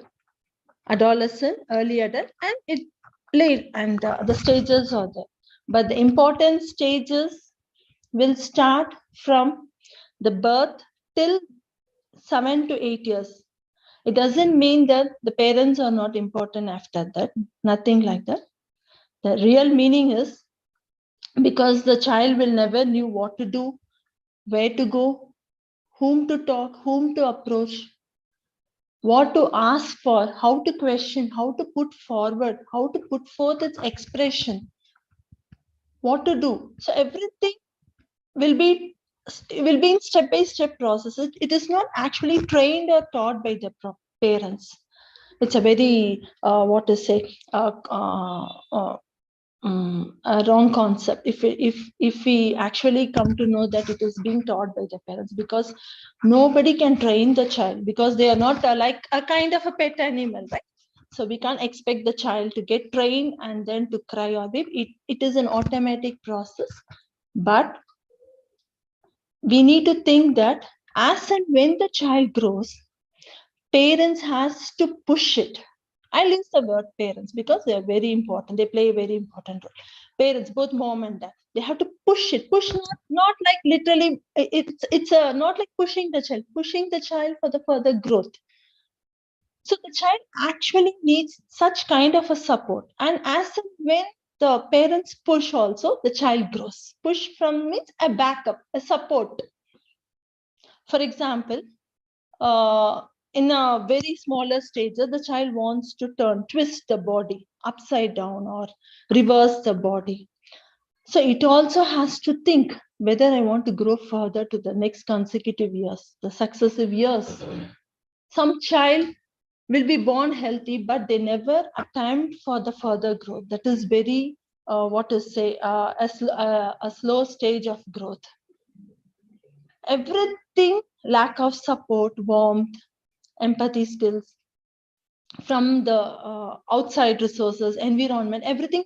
adolescent, early adult, and it late, and the stages are there. But the important stages will start from the birth till 7 to 8 years. It doesn't mean that the parents are not important after that, nothing like that. The real meaning is because the child will never knew what to do, where to go, whom to talk, whom to approach, what to ask for, how to question, how to put forward, how to put forth its expression, what to do. So everything will be in step-by-step process. It is not actually trained or taught by the parents. It's a very what to say a wrong concept if we actually come to know that it is being taught by the parents, because nobody can train the child, because they are not like a kind of a pet animal, right? So we can't expect the child to get trained and then to cry or weep. It is an automatic process, but we need to think that as and when the child grows, parents has to push it. I use the word parents because they are very important. They play a very important role. Parents, both mom and dad, they have to push it. Push not like literally. It's not like pushing the child for the further growth. So the child actually needs such kind of a support. And as and when the parents push, also the child grows. Push from means a backup, a support. For example, in a very smaller stage, the child wants to twist the body upside down or reverse the body. So it also has to think whether I want to grow further to the next consecutive years, the successive years. Some child will be born healthy, but they never attempt for the further growth. That is very, a slow stage of growth. Everything, lack of support, warmth, empathy skills from the outside resources, environment, everything,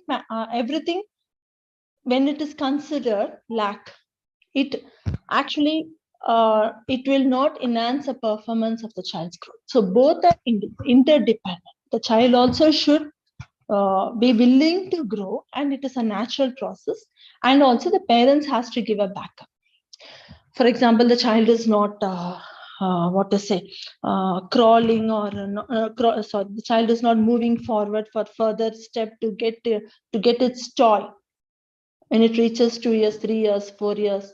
when it is considered lack, it actually it will not enhance the performance of the child's growth. So both are interdependent. The child also should be willing to grow, and it is a natural process, and also the parents has to give a backup. For example, the child is not crawling or the child is not moving forward for further step to get its toy. When it reaches 2 years, 3 years, 4 years,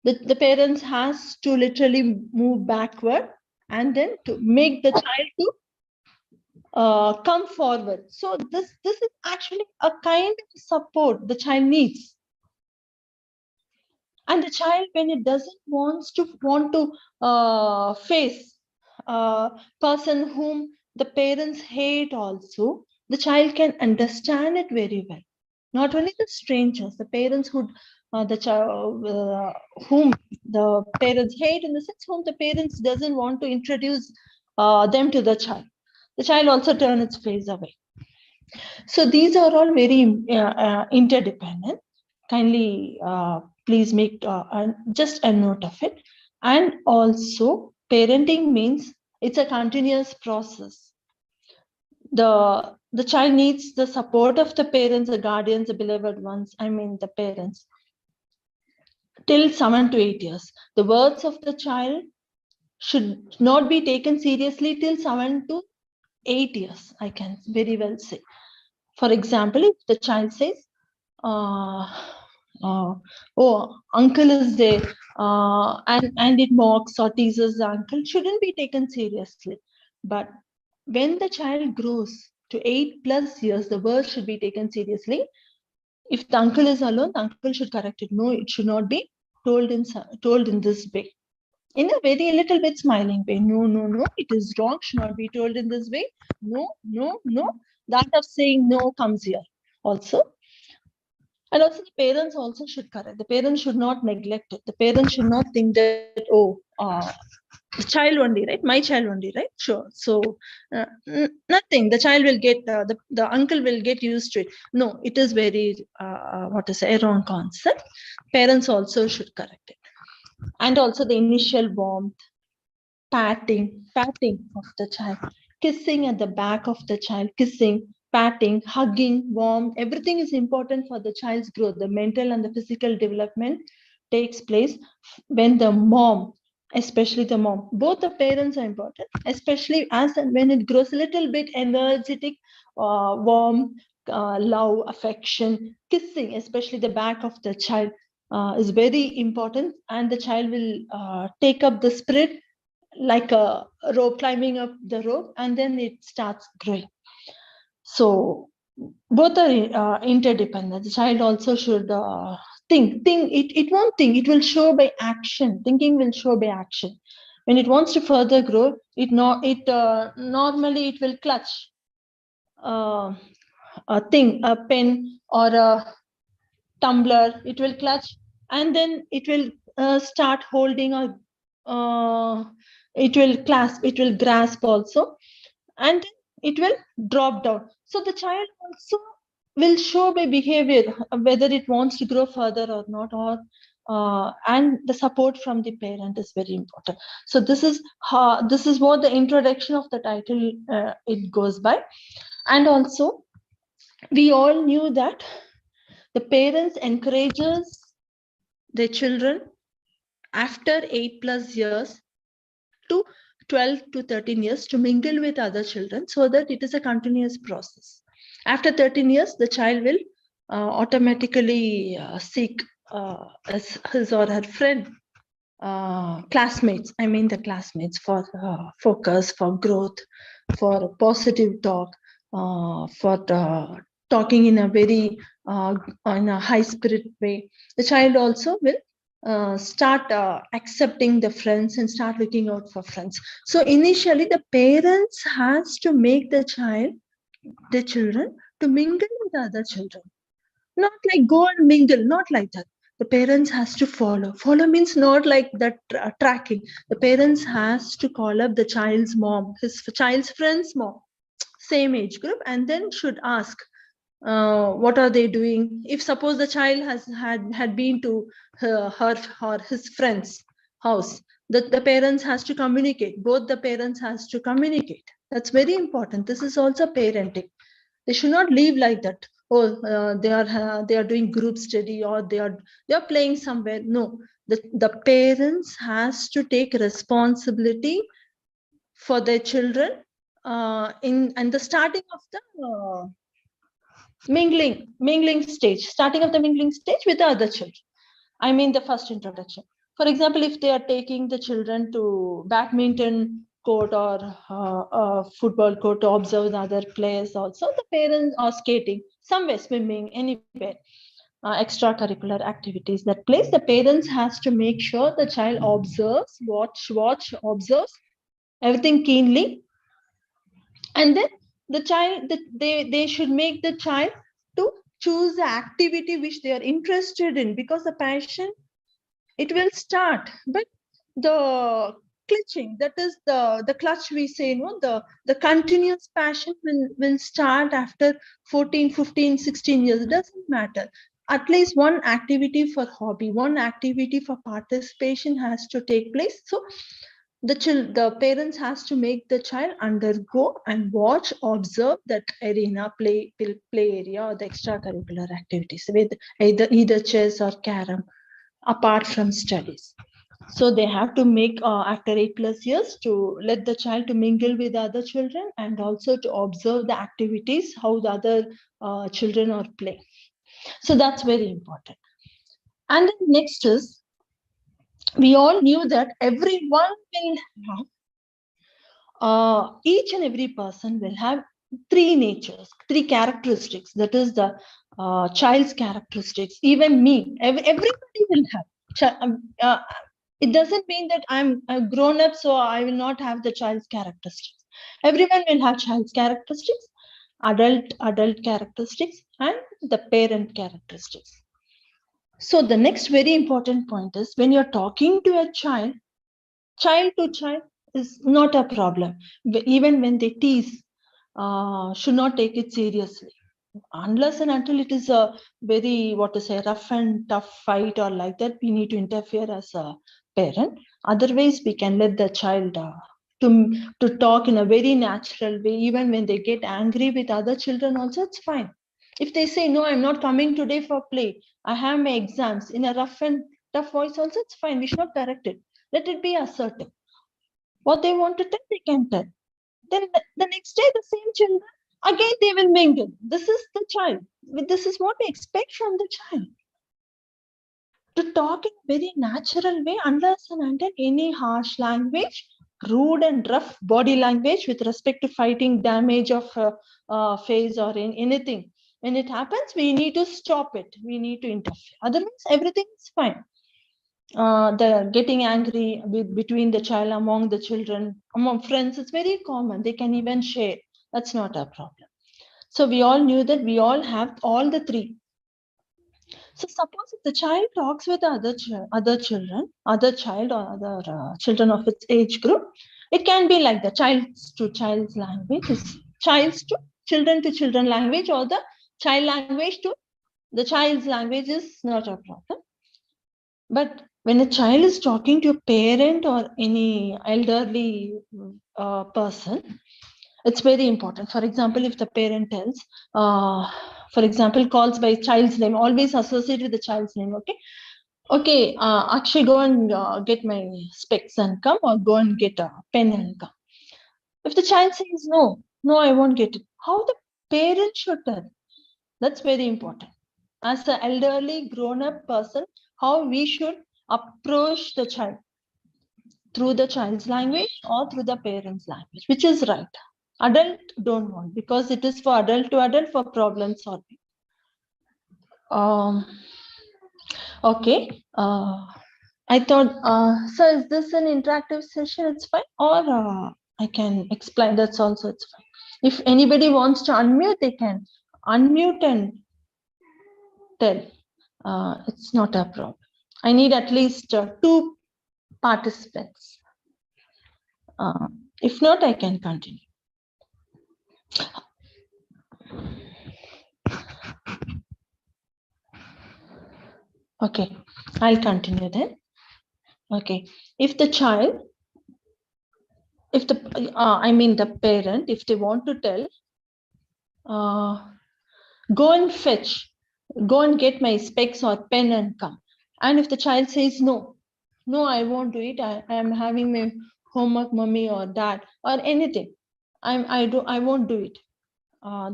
the parents has to literally move backward and then to make the child to come forward. So this is actually a kind of support the child needs. And the child, when it doesn't want to face a person whom the parents hate also, the child can understand it very well. Not only the strangers, the parents who the child whom the parents hate, in the sense whom the parents doesn't want to introduce them to the child. The child also turns its face away. So these are all very interdependent. Kindly please make just a note of it. And also, parenting means it's a continuous process. The child needs the support of the parents, the guardians, the beloved ones, the parents, till 7 to 8 years. The words of the child should not be taken seriously till 7 to 8 years, I can very well say. For example, if the child says, oh, uncle is there, and it mocks or teases the uncle, shouldn't be taken seriously. But when the child grows to 8+ years, the word should be taken seriously. If the uncle is alone, the uncle should correct it. No, it should not be told in this way. In a very little bit smiling way. No, no, no, it is wrong, should not be told in this way. No, no, no. The art of saying no comes here also. And also the parents also should correct. The parents should not neglect it. The parents should not think that, oh, the child only, right? My child only, right? Sure. So nothing. The child will get, the uncle will get used to it. No, it is very, a wrong concept. Parents also should correct it. And also the initial warmth, patting of the child, kissing at the back of the child, kissing, patting, hugging, warmth, everything is important for the child's growth. The mental and the physical development takes place when the mom, especially the mom, both the parents are important, especially as and when it grows a little bit energetic, warm, love, affection, kissing, especially the back of the child is very important, and the child will take up the spirit like a rope, climbing up the rope, and then it starts growing. So both are interdependent. The child also should think. It won't think, it will show by action. Thinking will show by action. When it wants to further grow, normally it will clutch a thing, a pen or a tumbler. It will clutch, and then it will start holding, or it will clasp, it will grasp also, and it will drop down. So the child also will show by behavior whether it wants to grow further or not, or and the support from the parent is very important. So this is what the introduction of the title it goes by. And also we all knew that the parents encourages their children after 8+ years to 12 to 13 years to mingle with other children, so that it is a continuous process. After 13 years, the child will automatically seek his or her friend, classmates, the classmates, for focus, for growth, for positive talk, for talking in a very in a high spirit way. The child also will start accepting the friends and start looking out for friends. So initially the parents has to make the children to mingle with other children, not like go and mingle, not like that. The parents has to follow means not like that tracking. The parents has to call up the child's mom, his child's friend's mom, same age group, and then should ask what are they doing. If suppose the child had been to her or his friend's house, the parents has to communicate. Both the parents has to communicate. That's very important. This is also parenting. They should not leave like that. They are doing group study, or they are playing somewhere. No, the parents has to take responsibility for their children in the starting of the mingling stage, starting of the mingling stage with the other children. The first introduction. For example, if they are taking the children to badminton court or football court to observe the other players, also the parents are skating somewhere, swimming, anywhere, extracurricular activities that place, the parents has to make sure the child observes, observes everything keenly, and then the child, they should make the child to choose the activity which they are interested in, because the passion, it will start. But the clutching, that is the clutch we say, the continuous passion will start after 14, 15, 16 years. It doesn't matter. At least one activity for hobby, one activity for participation has to take place. So the parents has to make the child undergo and watch, observe that arena, play area, or the extracurricular activities with either chess or carom, apart from studies. So they have to make after 8+ years to let the child to mingle with other children, and also to observe the activities, how the other children are playing. So that's very important. And then next is, we all knew that everyone will have each and every person will have three natures, three characteristics. That is the child's characteristics. Even me, everybody will have. It doesn't mean that I'm a grown up, so I will not have the child's characteristics. Everyone will have child's characteristics, adult characteristics, and the parent characteristics. So the next very important point is when you're talking to a child to child is not a problem. Even when they tease, should not take it seriously. Unless and until it is a very, rough and tough fight or like that, we need to interfere as a parent. Otherwise, we can let the child to talk in a very natural way. Even when they get angry with other children also, it's fine. If they say, no, I'm not coming today for play, I have my exams, in a rough and tough voice also, it's fine. We should not correct it. Let it be assertive. What they want to tell, they can tell. Then the next day, the same children, again, they will mingle. This is the child. This is what we expect from the child. To talk in a very natural way, unless and until any harsh language, rude and rough body language with respect to fighting damage of face or in anything. When it happens, we need to stop it. We need to interfere. Otherwise, everything is fine. The getting angry between the child, among the children, among friends, it's very common. They can even share. That's not a problem. So we all knew that we all have all the three. So suppose if the child talks with other children, other child or other children of its age group, it can be like the child's to child's language, child's to children language, or the child language to the child's language is not a problem. But when a child is talking to a parent or any elderly person, it's very important. For example, if the parent tells, for example, calls by child's name, always associate with the child's name. Okay, Akshay, go and get my specs and come, or go and get a pen and come. If the child says no, I won't get it, how the parent should tell? That's very important. As an elderly grown-up person, how we should approach the child, through the child's language or through the parent's language, which is right. Adult don't want, because it is for adult to adult for problem solving. Okay. I thought, so is this an interactive session? It's fine, or I can explain. That's also it's fine. If anybody wants to unmute, they can unmute and tell. It's not a problem. I need at least 2 participants. If not, I can continue. Okay, I'll continue then. Okay, if the child, if the the parent, if they want to tell, go and fetch, go and get my specs or pen and come. And if the child says no, I won't do it, I am having my homework, mommy or dad, or anything, I won't do it.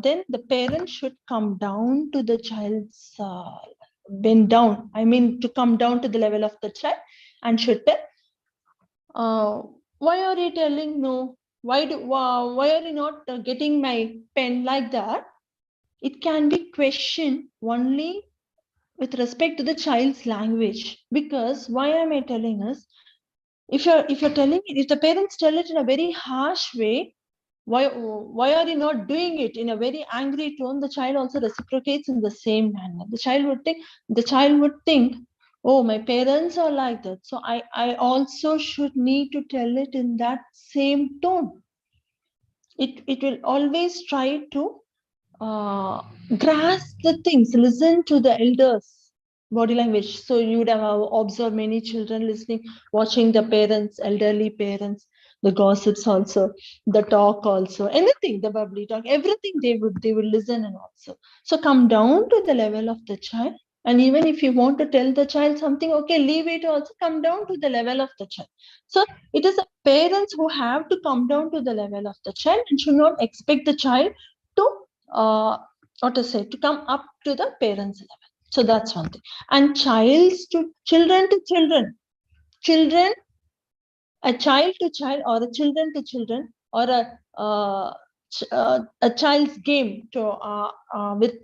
Then the parent should come down to the child's bend down. To come down to the level of the child and should tell, why are you telling no? Why are you not getting my pen, like that? It can be questioned only with respect to the child's language. Because why am I telling us? If you're telling it, if the parents tell it in a very harsh way, why are you not doing it in a very angry tone, the child also reciprocates in the same manner. The child would think, oh, my parents are like that, so I also should need to tell it in that same tone. It will always try to grasp the things, listen to the elders' body language. So you would have observed many children listening, watching the parents, elderly parents, the gossips also, the talk also, anything, the bubbly talk, everything they would listen and also. So come down to the level of the child. And even if you want to tell the child something, okay, leave it, also come down to the level of the child. So it is the parents who have to come down to the level of the child and should not expect the child to to come up to the parents' level. So that's one thing. And children to children, a child to child or a children to children or a child's game to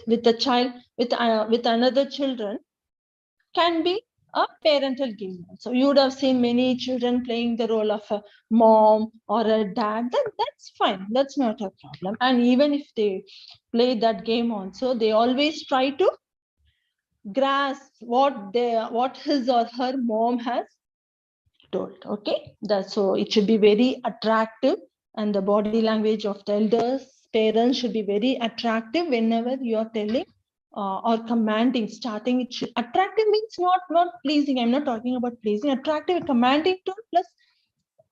with a child with another children can be a parental game. So you would have seen many children playing the role of a mom or a dad. That's fine. That's not a problem. And even if they play that game also, they always try to grasp what his or her mom has told. Okay, so it should be very attractive, and the body language of the elders, parents should be very attractive whenever you are telling or commanding. Starting, it should attractive means not pleasing. I'm not talking about pleasing. Attractive, commanding tone plus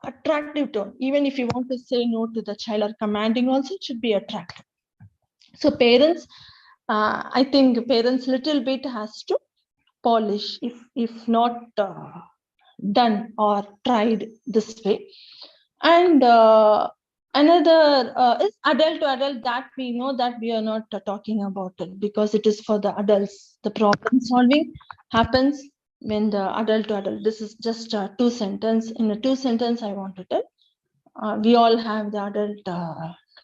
attractive tone. Even if you want to say no to the child or commanding, also it should be attractive. So parents, I think parents little bit has to polish, if not done or tried this way. And another is adult to adult, that we know that we are not talking about it because it is for the adults. The problem solving happens when the adult to adult. This is just a two sentence. In a two sentence, I want to tell. We all have the adult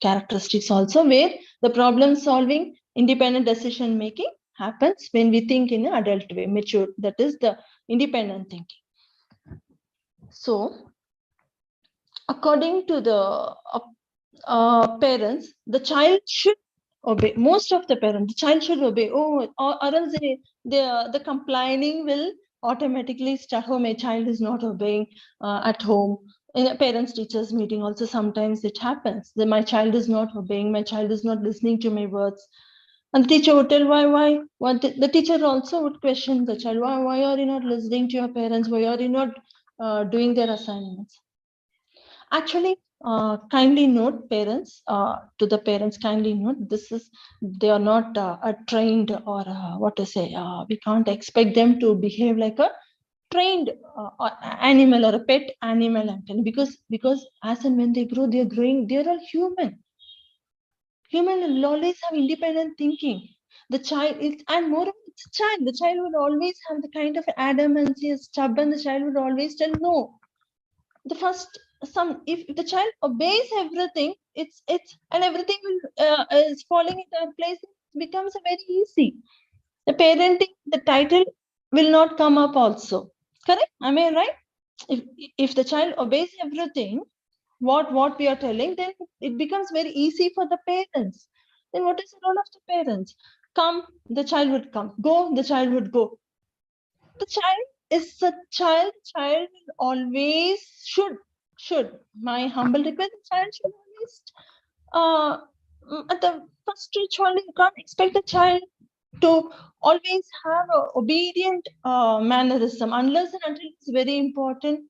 characteristics also, where the problem solving, independent decision making happens when we think in an adult way, mature. That is the independent thinking. So, according to the parents, the child should obey. Most of the parents, the child should obey. Or else the complaining will automatically start. Oh, my child is not obeying at home. In a parents teachers meeting also sometimes it happens that my child is not obeying, my child is not listening to my words. And the teacher would tell why. The teacher also would question the child, why are you not listening to your parents? Why are you not doing their assignments? Actually, kindly note parents, to the parents, kindly note, they are not trained or what to say, we can't expect them to behave like a trained animal or a pet animal, because as and when they grow, they're growing, they're all human. Human will always have independent thinking. The child is, and moreover, it's a child. The child would always have the kind of adamancy, stubborn. The child would always tell no. The first, if the child obeys everything, it's and everything will is falling into place. It becomes a very easy. The parenting, the title will not come up also. Correct? Am I right? If the child obeys everything, what we are telling, then it becomes very easy for the parents. Then what is the role of the parents? Come, the child would come. Go, the child would go. The child is a child. Child will always should. My humble request: the child should always at the first ritual, you can't expect a child to always have an obedient mannerism unless and until it's very important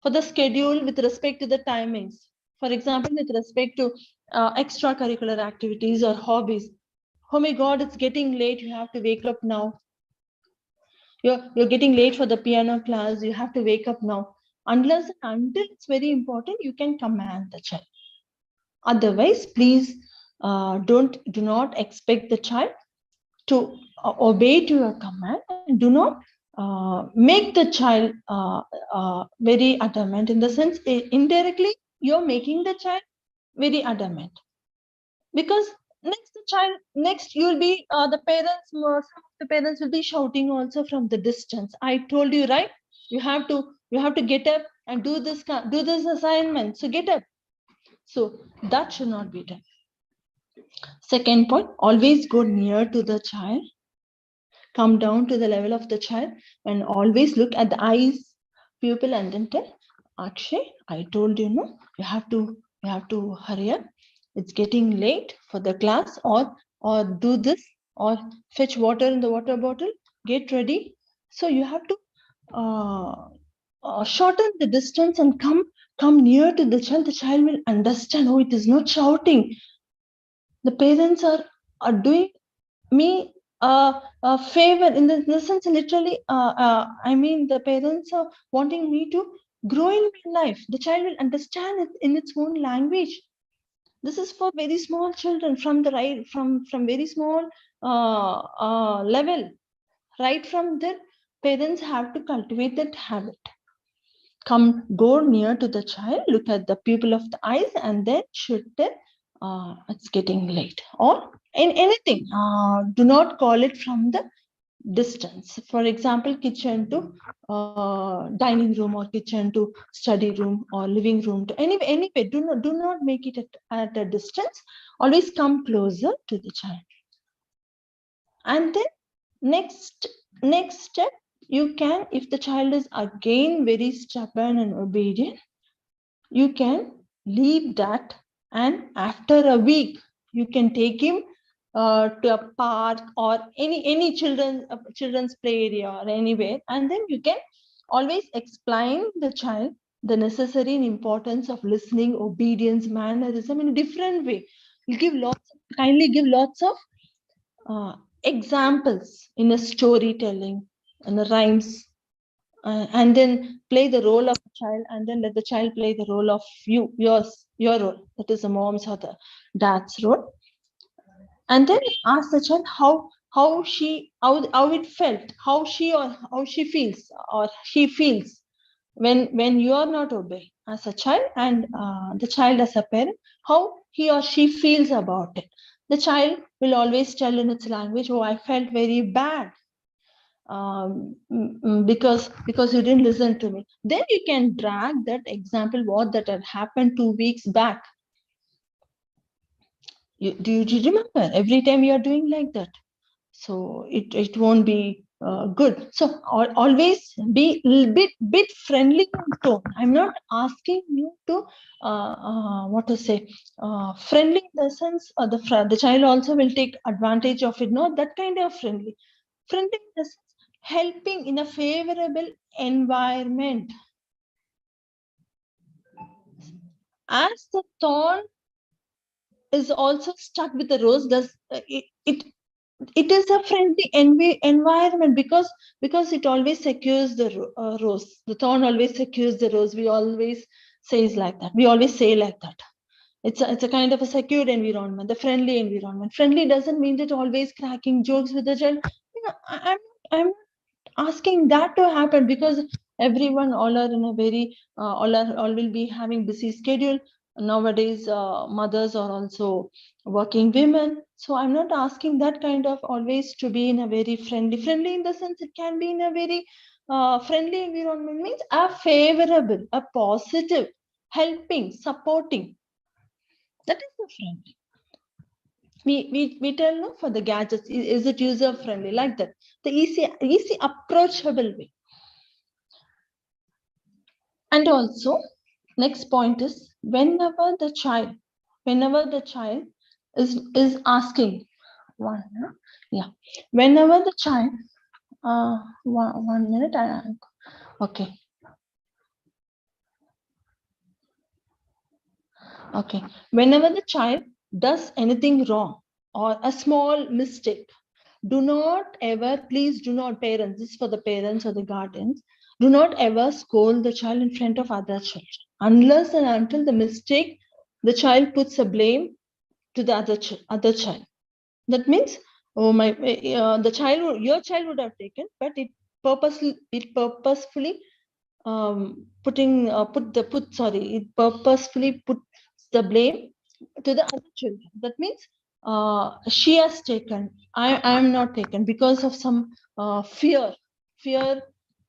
for the schedule with respect to the timings. For example, with respect to extracurricular activities or hobbies. Oh my God, it's getting late. You have to wake up now. You're getting late for the piano class. You have to wake up now. Unless and until it's very important, you can command the child. Otherwise, please do not expect the child to obey to your command, and do not make the child very adamant. In the sense, indirectly, you're making the child very adamant, because next you'll be the parents. Some of the parents will be shouting also from the distance. I told you, right? You have to get up and do this assignment. So get up. So that should not be done. Second point, always go near to the child. Come down to the level of the child and always look at the eyes, pupil, and then tell, Akshay, I told you, no, you have to hurry up. It's getting late for the class, or do this, or fetch water in the water bottle, get ready. So you have to shorten the distance and come near to the child. The child will understand, oh, it is not shouting. The parents are doing me a favor in the sense, literally, I mean, the parents are wanting me to grow in my life. The child will understand it in its own language. This is for very small children, from very small level. Right from there, parents have to cultivate that habit. go near to the child, look at the pupil of the eyes, and then should tell, it's getting late, or in anything. Do not call it from the distance. For example, kitchen to dining room, or kitchen to study room, or living room to anyway. Do not make it at a distance. Always come closer to the child. And then next step, you can, if the child is again very stubborn and obedient, you can leave that, and after a week you can take him to a park or any children's play area or anywhere, and then you can always explain the child the necessary importance of listening, obedience, mannerism in a different way. You kindly give lots of examples in a storytelling and the rhymes, and then play the role of a child, and then let the child play the role of your role, that is the mom's or the dad's role. And then ask the child how it felt, how she feels, or he feels when you are not obeying as a child, and the child as a parent, how he or she feels about it. The child will always tell in its language, oh, I felt very bad because you didn't listen to me. Then you can drag that example, what that had happened 2 weeks back. Do you remember? Every time you are doing like that, so it won't be good. So always be a bit friendly in tone. I'm not asking you to what to say, friendly in the sense the child also will take advantage of it. No, that kind of friendly in the sense helping in a favorable environment. As the thorn is also stuck with the rose, does it is a friendly environment, because it always secures the rose. The thorn always secures the rose. We always say like that. We always say like that. It's a kind of a secured environment, the friendly environment. Friendly doesn't mean that always cracking jokes with the child. You know, I'm asking that to happen, because everyone all are in a very all will be having busy schedule nowadays. Mothers are also working women, so I'm not asking that kind of always to be in a very friendly in the sense it can be in a very friendly environment, means a favorable, a positive, helping, supporting. That is the friendly. We tell, no, for the gadgets, is it user friendly, like that, the easy approachable way. And also next point is, whenever the child is asking whenever the child 1 minute, okay, whenever the child does anything wrong or a small mistake, do not ever, please do not, parents, this is for the parents or the guardians, do not ever scold the child in front of other children, unless and until the mistake, the child puts a blame to the other child. That means, oh my, the child, your child would have taken, but it purposefully it purposefully puts the blame to the other children. That means she has taken, I am not taken, because of some fear,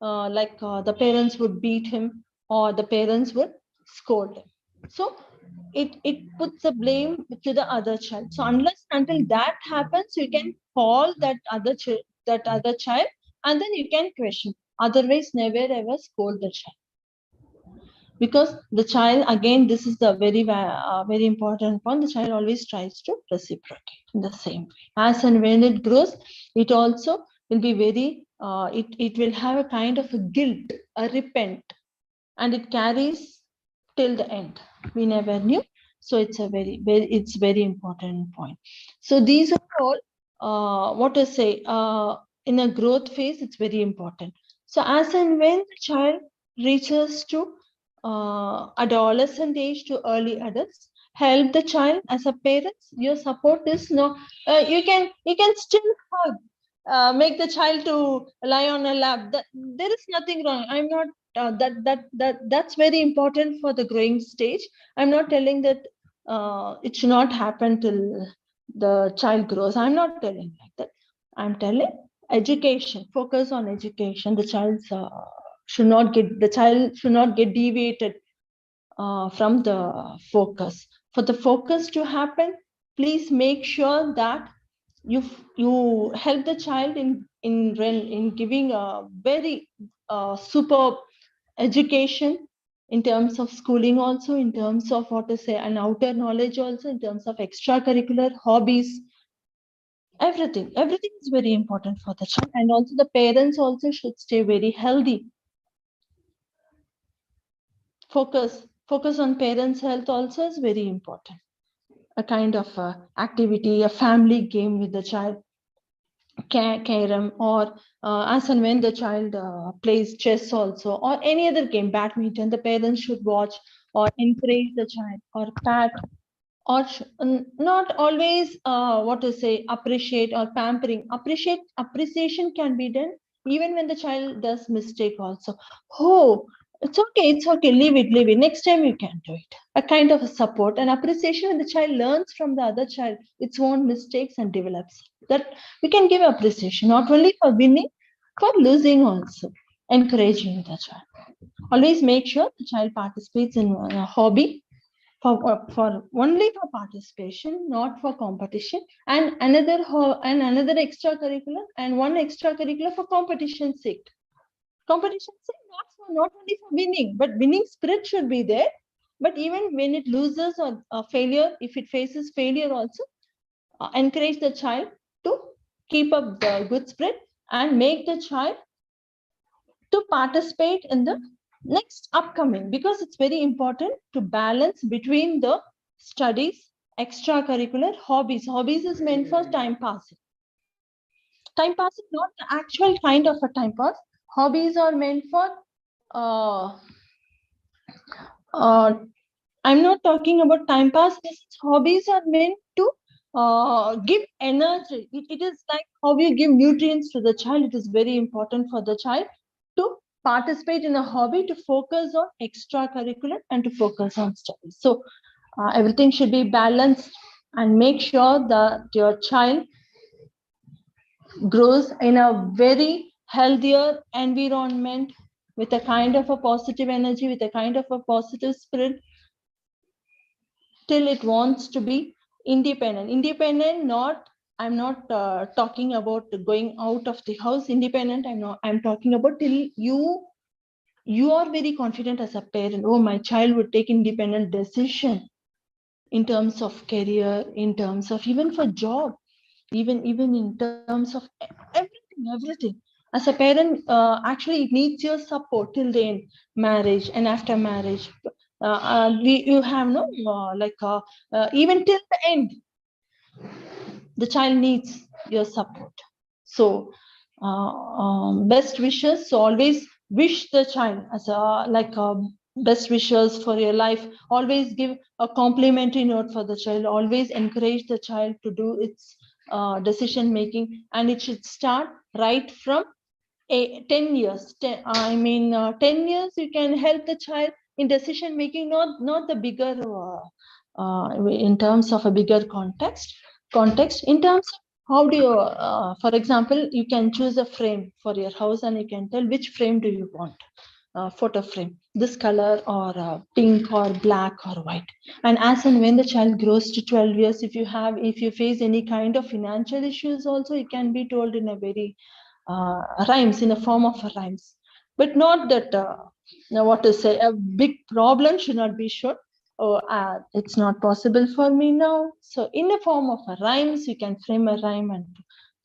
like the parents would beat him or the parents would scold him. So it puts the blame to the other child. So unless until that happens, you can call that other child, and then you can question. Otherwise, never ever scold the child. Because the child, again, this is the very important point, the child always tries to reciprocate in the same way. As and when it grows, it also will be very it will have a kind of a guilt, a repent, and it carries till the end. We never knew. So it's a very important point. So these are all what to say, in a growth phase, it's very important. So as and when the child reaches to adolescent age to early adults, help the child as a parent. Your support is no, you can still hug, make the child to lie on a lap. There is nothing wrong. I'm not that's very important for the growing stage. I'm not telling that it should not happen till the child grows. I'm not telling like that. I'm telling education, focus on education. The child should not get deviated from the focus. For the focus to happen, please make sure that you help the child in giving a very superb education in terms of schooling, also in terms of what to say, an outer knowledge, also in terms of extracurricular hobbies. Everything is very important for the child, and also the parents also should stay very healthy. Focus on parents' health also is very important. A kind of activity, a family game with the child, carom, or as and when the child plays chess also, or any other game, badminton, the parents should watch or encourage the child, or pat, or not always what to say, appreciate or pampering. Appreciation can be done even when the child does mistake also. Oh, it's okay, leave it, next time you can do it. A kind of a support and appreciation when the child learns from the other child its own mistakes and develops. That we can give appreciation not only for winning, for losing also. Encouraging the child. Always make sure the child participates in a hobby for only for participation, not for competition, and another extracurricular, and one extracurricular for competition's sake. Competition's sake, not only for winning, but winning spirit should be there. But even when it loses or failure, if it faces failure also, encourage the child to keep up the good spirit and make the child to participate in the next upcoming, because it's very important to balance between the studies, extracurricular, hobbies. Hobbies is meant for time passing. Time pass is not the actual kind of a time pass. Hobbies are meant for I'm not talking about time pass. Hobbies are meant to give energy. It is like how you give nutrients to the child. It is very important for the child to participate in a hobby, to focus on extracurricular and to focus on studies. So everything should be balanced, and make sure that your child grows in a very healthier environment, with a kind of a positive energy, with a kind of a positive spirit, till it wants to be independent. I'm not talking about going out of the house independent. I'm talking about till you are very confident as a parent. Oh, my child would take independent decision in terms of career, in terms of even for job, even in terms of everything. As a parent, actually it needs your support till the end, marriage and after marriage. You have no even till the end, the child needs your support. So best wishes. So always wish the child as a best wishes for your life. Always give a complimentary note for the child. Always encourage the child to do its decision making, and it should start right from 10 years. 10 years you can help the child in decision making, not the bigger in terms of a bigger context. In terms of how do you for example, you can choose a frame for your house, and you can tell which frame do you want. Photo frame, this color, or pink or black or white. And as and when the child grows to 12 years, if you face any kind of financial issues also, it can be told in a very rhymes, in a form of rhymes, but not that what to say, a big problem should not be shown. It's not possible for me now. So in the form of a rhymes, you can frame a rhyme and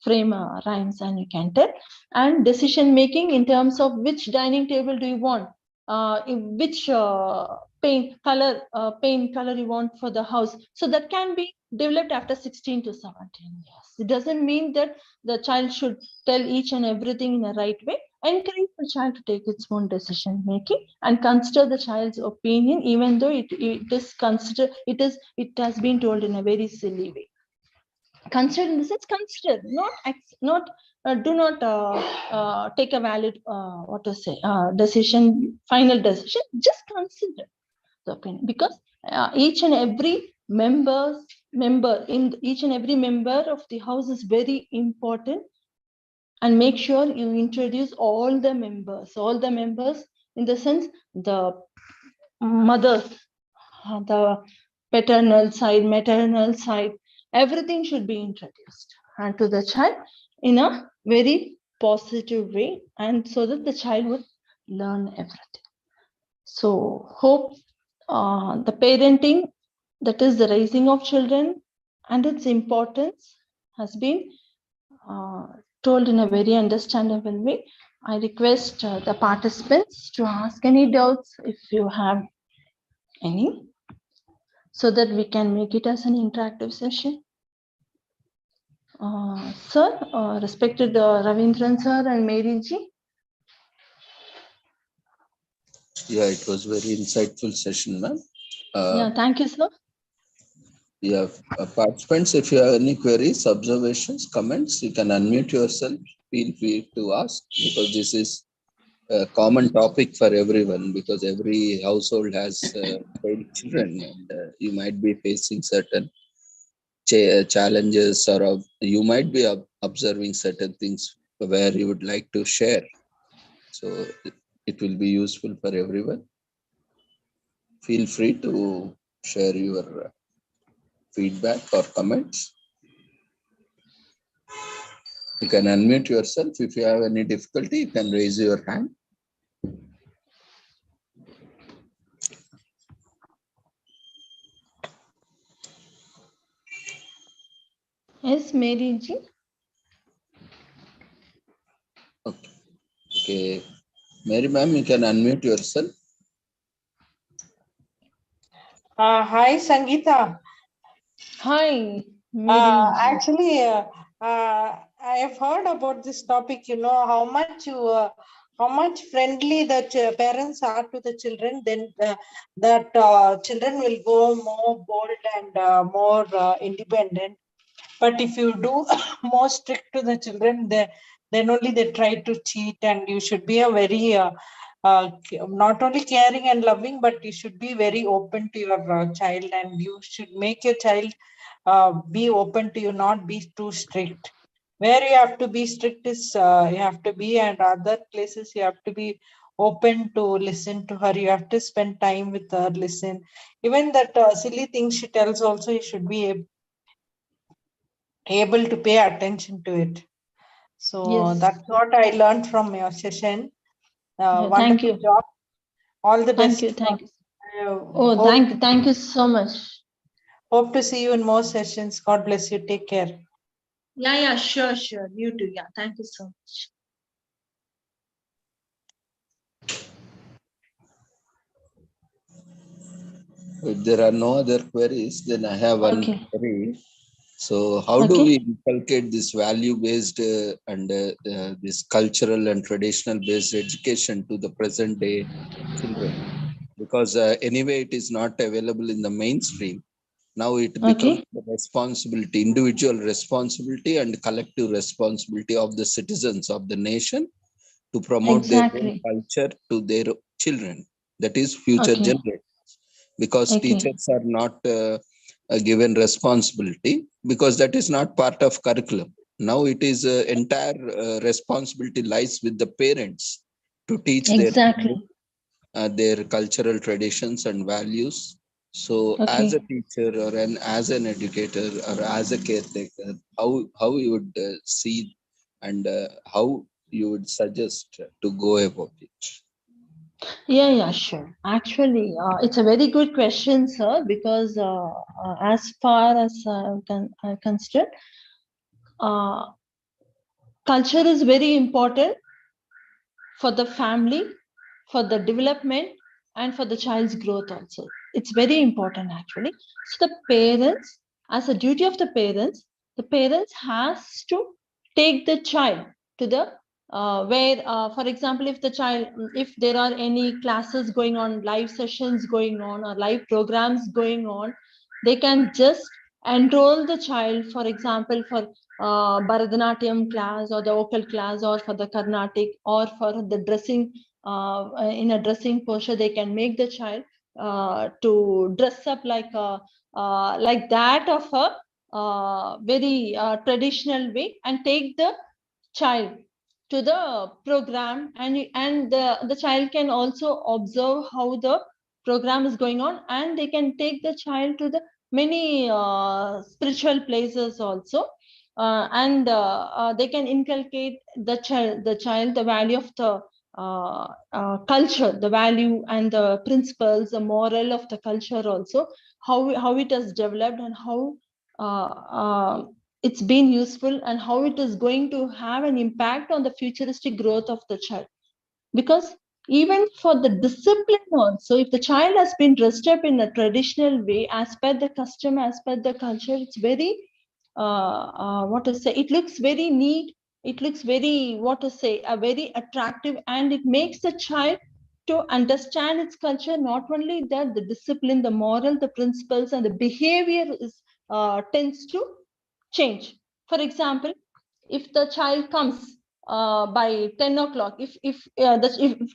frame rhymes, and you can tell. And decision making in terms of which dining table do you want, which paint color you want for the house. So that can be developed after 16 to 17 years. It doesn't mean that the child should tell each and everything in the right way. Encourage the child to take its own decision making, and consider the child's opinion, even though it has been told in a very silly way. Consider in the sense, consider, not do not take a valid decision, final decision. Just consider the opinion, because each and every member of the house is very important. And make sure you introduce all the members in the sense the mothers, the paternal side, maternal side, everything should be introduced and to the child in a very positive way, and so that the child would learn everything. So hope the parenting, that is the raising of children and its importance, has been told in a very understandable way. I request the participants to ask any doubts if you have any, so that we can make it as an interactive session. Sir, respected Ravindran sir and Mary ji. Yeah, it was very insightful session, ma'am. Yeah, thank you, sir. Yeah, participants, if you have any queries, observations, comments, you can unmute yourself. Feel free to ask, because this is a common topic for everyone, because every household has children, and you might be facing certain challenges, or you might be observing certain things where you would like to share. So it will be useful for everyone. Feel free to share your feedback or comments. You can unmute yourself. If you have any difficulty, you can raise your hand. Yes, Mary ji. Okay. Mary ma'am, you can unmute yourself. Hi, Sangeeta. Hi, Mary ji. Actually, I have heard about this topic. You know how much friendly the parents are to the children. Then that children will go more bold and more independent. But if you do more strict to the children, then only they try to cheat. And you should be a very not only caring and loving, but you should be very open to your child, and you should make your child be open to you, not be too strict. Where you have to be strict is you have to be, and other places you have to be open to listen to her. You have to spend time with her, listen. Even that silly things she tells also, you should be able to pay attention to it. So Yes. that's what I learned from your session. Yeah, thank Wonderful you. job. All the Thank best. you. Thank you. Hope, Thank you so much. hope to see you in more sessions. God bless you. Take care. Yeah, sure. You too. Yeah, thank you so much. If there are no other queries, then I have one query. So how do we inculcate this value-based and this cultural and traditional-based education to the present-day children? Because anyway, it is not available in the mainstream. Now it becomes the responsibility, individual responsibility and collective responsibility of the citizens of the nation to promote their own culture to their children, that is future generations. Because teachers are not given responsibility, because that is not part of curriculum. Now it is entire responsibility lies with the parents to teach their cultural traditions and values. So as a teacher or as an educator or as a caretaker, how you would see and how you would suggest to go about it? Yeah, sure. Actually, it's a very good question, sir, because as far as I consider, culture is very important for the family, for the development, and for the child's growth also. It's very important, actually. So the parents, as a duty of the parents has to take the child to the where, for example, if there are any classes going on, live sessions going on, or live programs going on, they can just enroll the child, for example, for Bharatanatyam class or the vocal class or for the Carnatic or for the dressing, in a dressing posture, they can make the child to dress up like that of a very traditional way, and take the child to the program, and the child can also observe how the program is going on, and they can take the child to the many spiritual places also, and they can inculcate the child the value of the culture, the value and the principles, the moral of the culture also, how it has developed, and how it's been useful, and how it is going to have an impact on the futuristic growth of the child. Because even for the discipline also, if the child has been dressed up in a traditional way, as per the custom, as per the culture, it's very what to say, it looks very neat, it looks very, what to say, very attractive, and it makes the child to understand its culture. Not only that, the discipline, the moral, the principles, and the behavior is tends to change. For example, if the child comes by 10 o'clock, if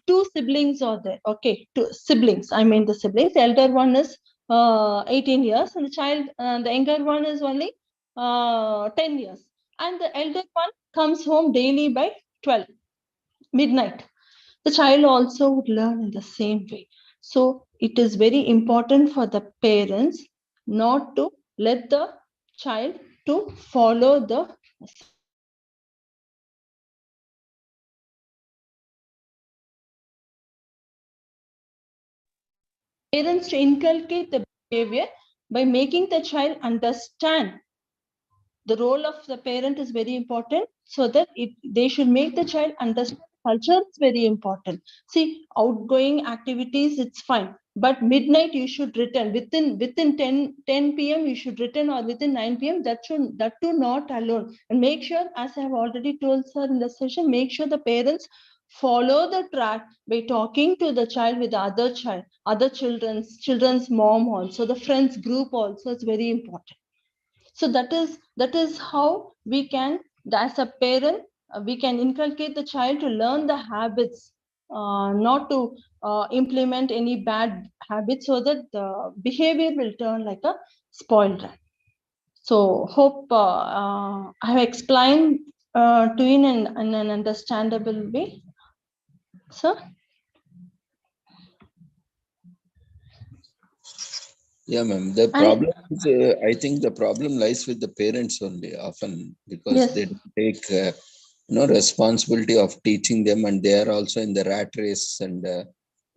two siblings are there, okay, two siblings, I mean the siblings, the elder one is 18 years, and the younger one is only 10 years, and the elder one comes home daily by 12 midnight, the child also would learn in the same way. So it is very important for the parents not to let the child to follow the parents to inculcate the behavior by making the child understand. The role of the parent is very important, so that they should make the child understand culture is very important. See, outgoing activities, it's fine, but midnight you should return within 10 p.m. you should return, or within 9 p.m. that too not alone. And make sure, as I have already told sir in the session, make sure the parents follow the track by talking to the child with the other children's mom also, the friends group also is very important. So that is how we can, as a parent, we can inculcate the child to learn the habits, not to implement any bad habits, so that the behavior will turn like a spoiled rat. So hope I have explained to you in an understandable way, sir. Yeah, ma'am. The problem is, I think the problem lies with the parents only often, because Yes. they don't take responsibility of teaching them, and they are also in the rat race, and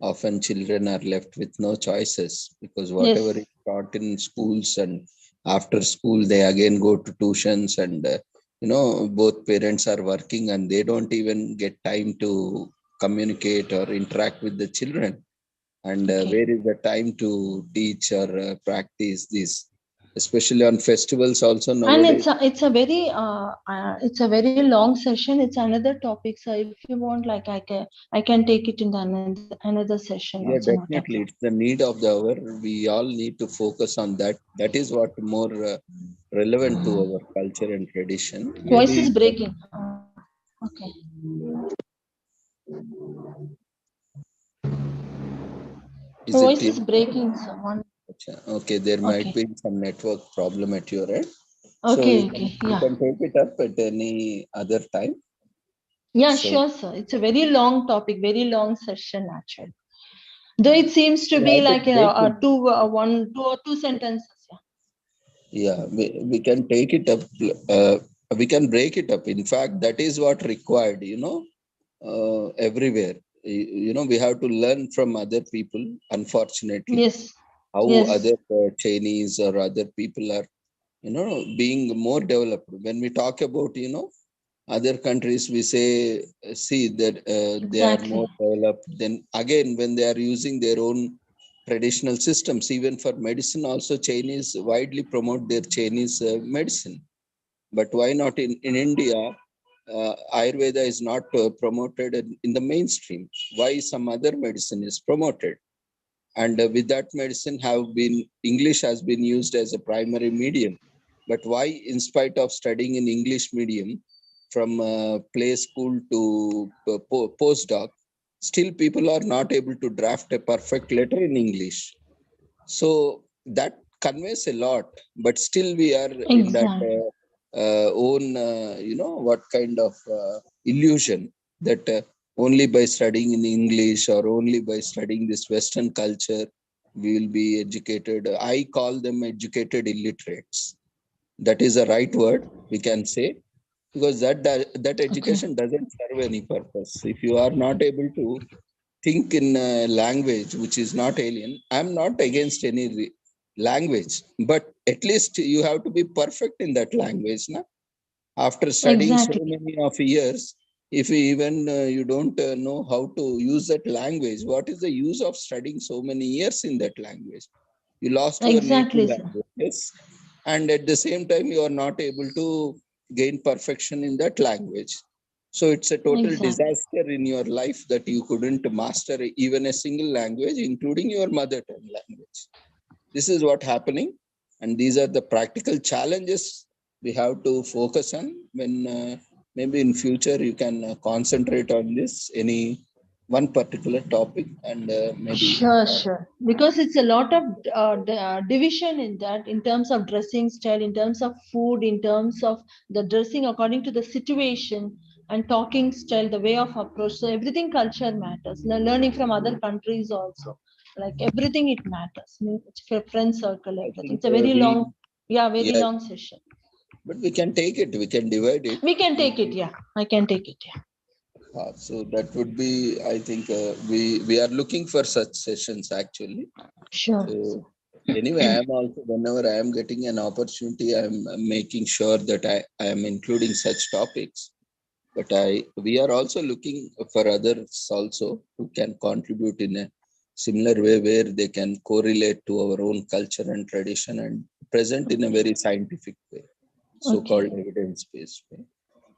often children are left with no choices, because whatever Yes. is taught in schools, and after school they again go to tuitions, and both parents are working, and they don't even get time to communicate or interact with the children. And Okay. where is the time to teach or practice this, especially on festivals also And nowadays. it's a very long session. It's another topic. So if you want, like, I can take it in the another session Yeah, also, not a definitely, problem. it's the need of the hour. We all need to focus on that. That is what more relevant to our culture and tradition. Voice is Maybe breaking. Okay. is it Voice is breaking, someone. okay? There might Okay. be some network problem at your end, so Okay. Okay. you Yeah. can take it up at any other time. Yeah, So sure, sir. It's a very long topic, very long session, actually. Though it seems to we be have to like break it. two or two sentences. Yeah, we can take it up. We can break it up. In fact, that is what required, everywhere. We have to learn from other people, unfortunately, Yes. how Yes. other Chinese or other people are, being more developed. When we talk about, other countries, we say, see that they are more Exactly. developed. Then again, when they are using their own traditional systems, even for medicine, also Chinese widely promote their Chinese medicine. But why not in India? Ayurveda is not promoted in the mainstream. Why some other medicine is promoted? And with that medicine have been, English has been used as a primary medium. But why, in spite of studying in English medium from play school to postdoc, still people are not able to draft a perfect letter in English? So that conveys a lot, but still we are in that Exactly. own, what kind of illusion that only by studying in English or only by studying this Western culture, we will be educated. I call them educated illiterates. That is a right word, we can say, because that Okay. education doesn't serve any purpose. If you are not able to think in a language which is not alien, I'm not against any language, but at least you have to be perfect in that language. Na? After studying so Exactly. many of years, if even you don't know how to use that language, what is the use of studying so many years in that language? You lost your native Exactly, sir. language, yes, and at the same time you are not able to gain perfection in that language. So it's a total Exactly. disaster in your life that you couldn't master even a single language, including your mother tongue language. This is what happening, and these are the practical challenges we have to focus on. When maybe in future you can concentrate on this any one particular topic, and maybe Sure, sure. Because it's a lot of division in that, in terms of dressing style, in terms of food, in terms of the dressing according to the situation, and talking style, the way of approach. So everything culture matters. Learning from other countries also, like everything it matters. It's for friend circle, I everything. think It's a very we, long, yeah, very yeah, long session. but we can take it, we can divide it. We can take it, yeah. I can take it, yeah. So that would be, I think, we are looking for such sessions actually. Sure. So anyway, I am also, whenever I am getting an opportunity, I am making sure that I am including such topics. But we are also looking for others also who can contribute in a similar way, where they can correlate to our own culture and tradition and present in a very scientific way, Okay. so-called evidence-based way.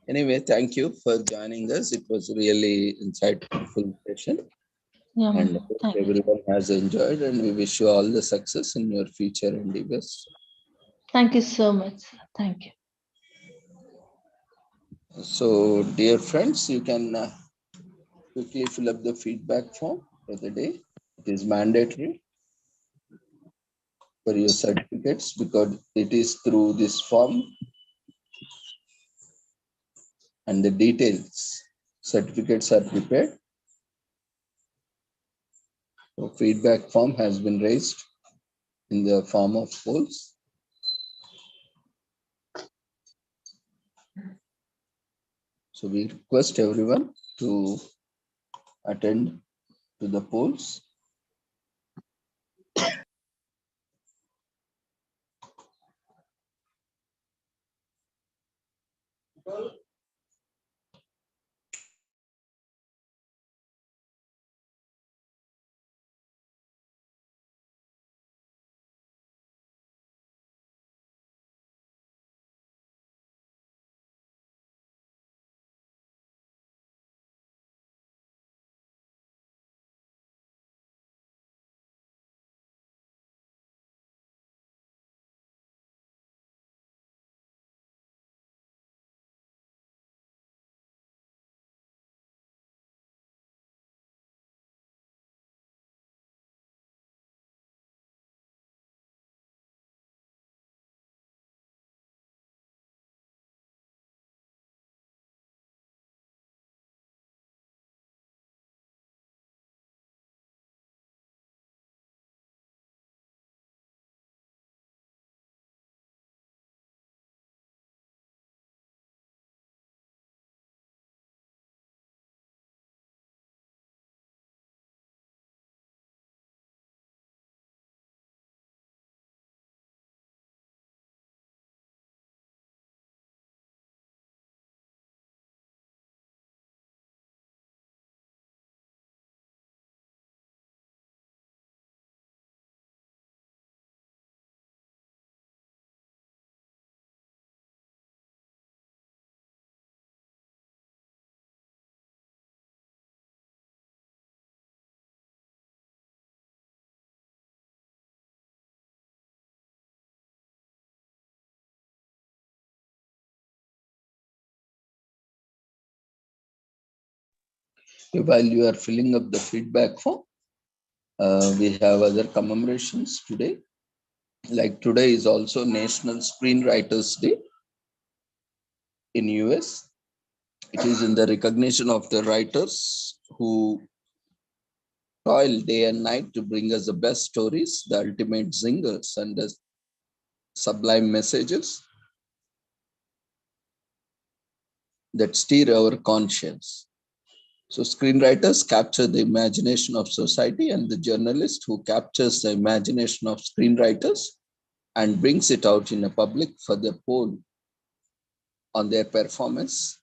Anyway, thank you for joining us. It was really insightful session, Yeah, and Manu. hope Thank you. everyone has enjoyed. And we wish you all the success in your future endeavors. Thank you so much. Thank you. So, dear friends, you can quickly fill up the feedback form for the day. It is mandatory for your certificates because it is through this form and the details certificates are prepared. So, feedback form has been raised in the form of polls. So we request everyone to attend to the polls. While you are filling up the feedback form, we have other commemorations today. Like today is also National Screenwriters Day in US. It is in the recognition of the writers who toil day and night to bring us the best stories, the ultimate zingers, and the sublime messages that steer our conscience. So screenwriters capture the imagination of society, and the journalist who captures the imagination of screenwriters and brings it out in a public for the poll on their performance.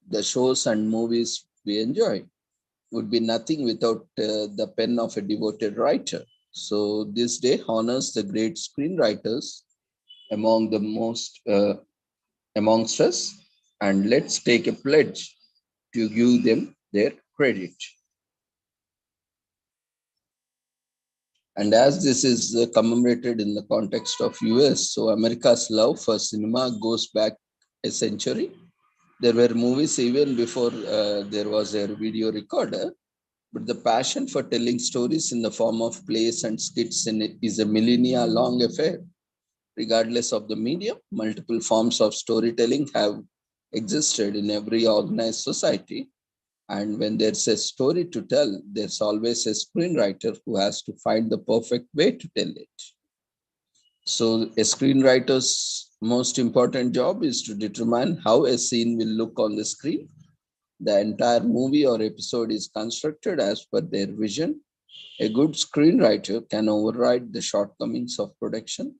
The shows and movies we enjoy would be nothing without the pen of a devoted writer. So this day honors the great screenwriters among the most amongst us, and let's take a pledge to give them their credit. And as this is commemorated in the context of US, so America's love for cinema goes back a century. There were movies even before there was a video recorder, but the passion for telling stories in the form of plays and skits is a millennia-long affair. Regardless of the medium, multiple forms of storytelling have existed in every organized society. And when there's a story to tell, there's always a screenwriter who has to find the perfect way to tell it. So a screenwriter's most important job is to determine how a scene will look on the screen. The entire movie or episode is constructed as per their vision. A good screenwriter can override the shortcomings of production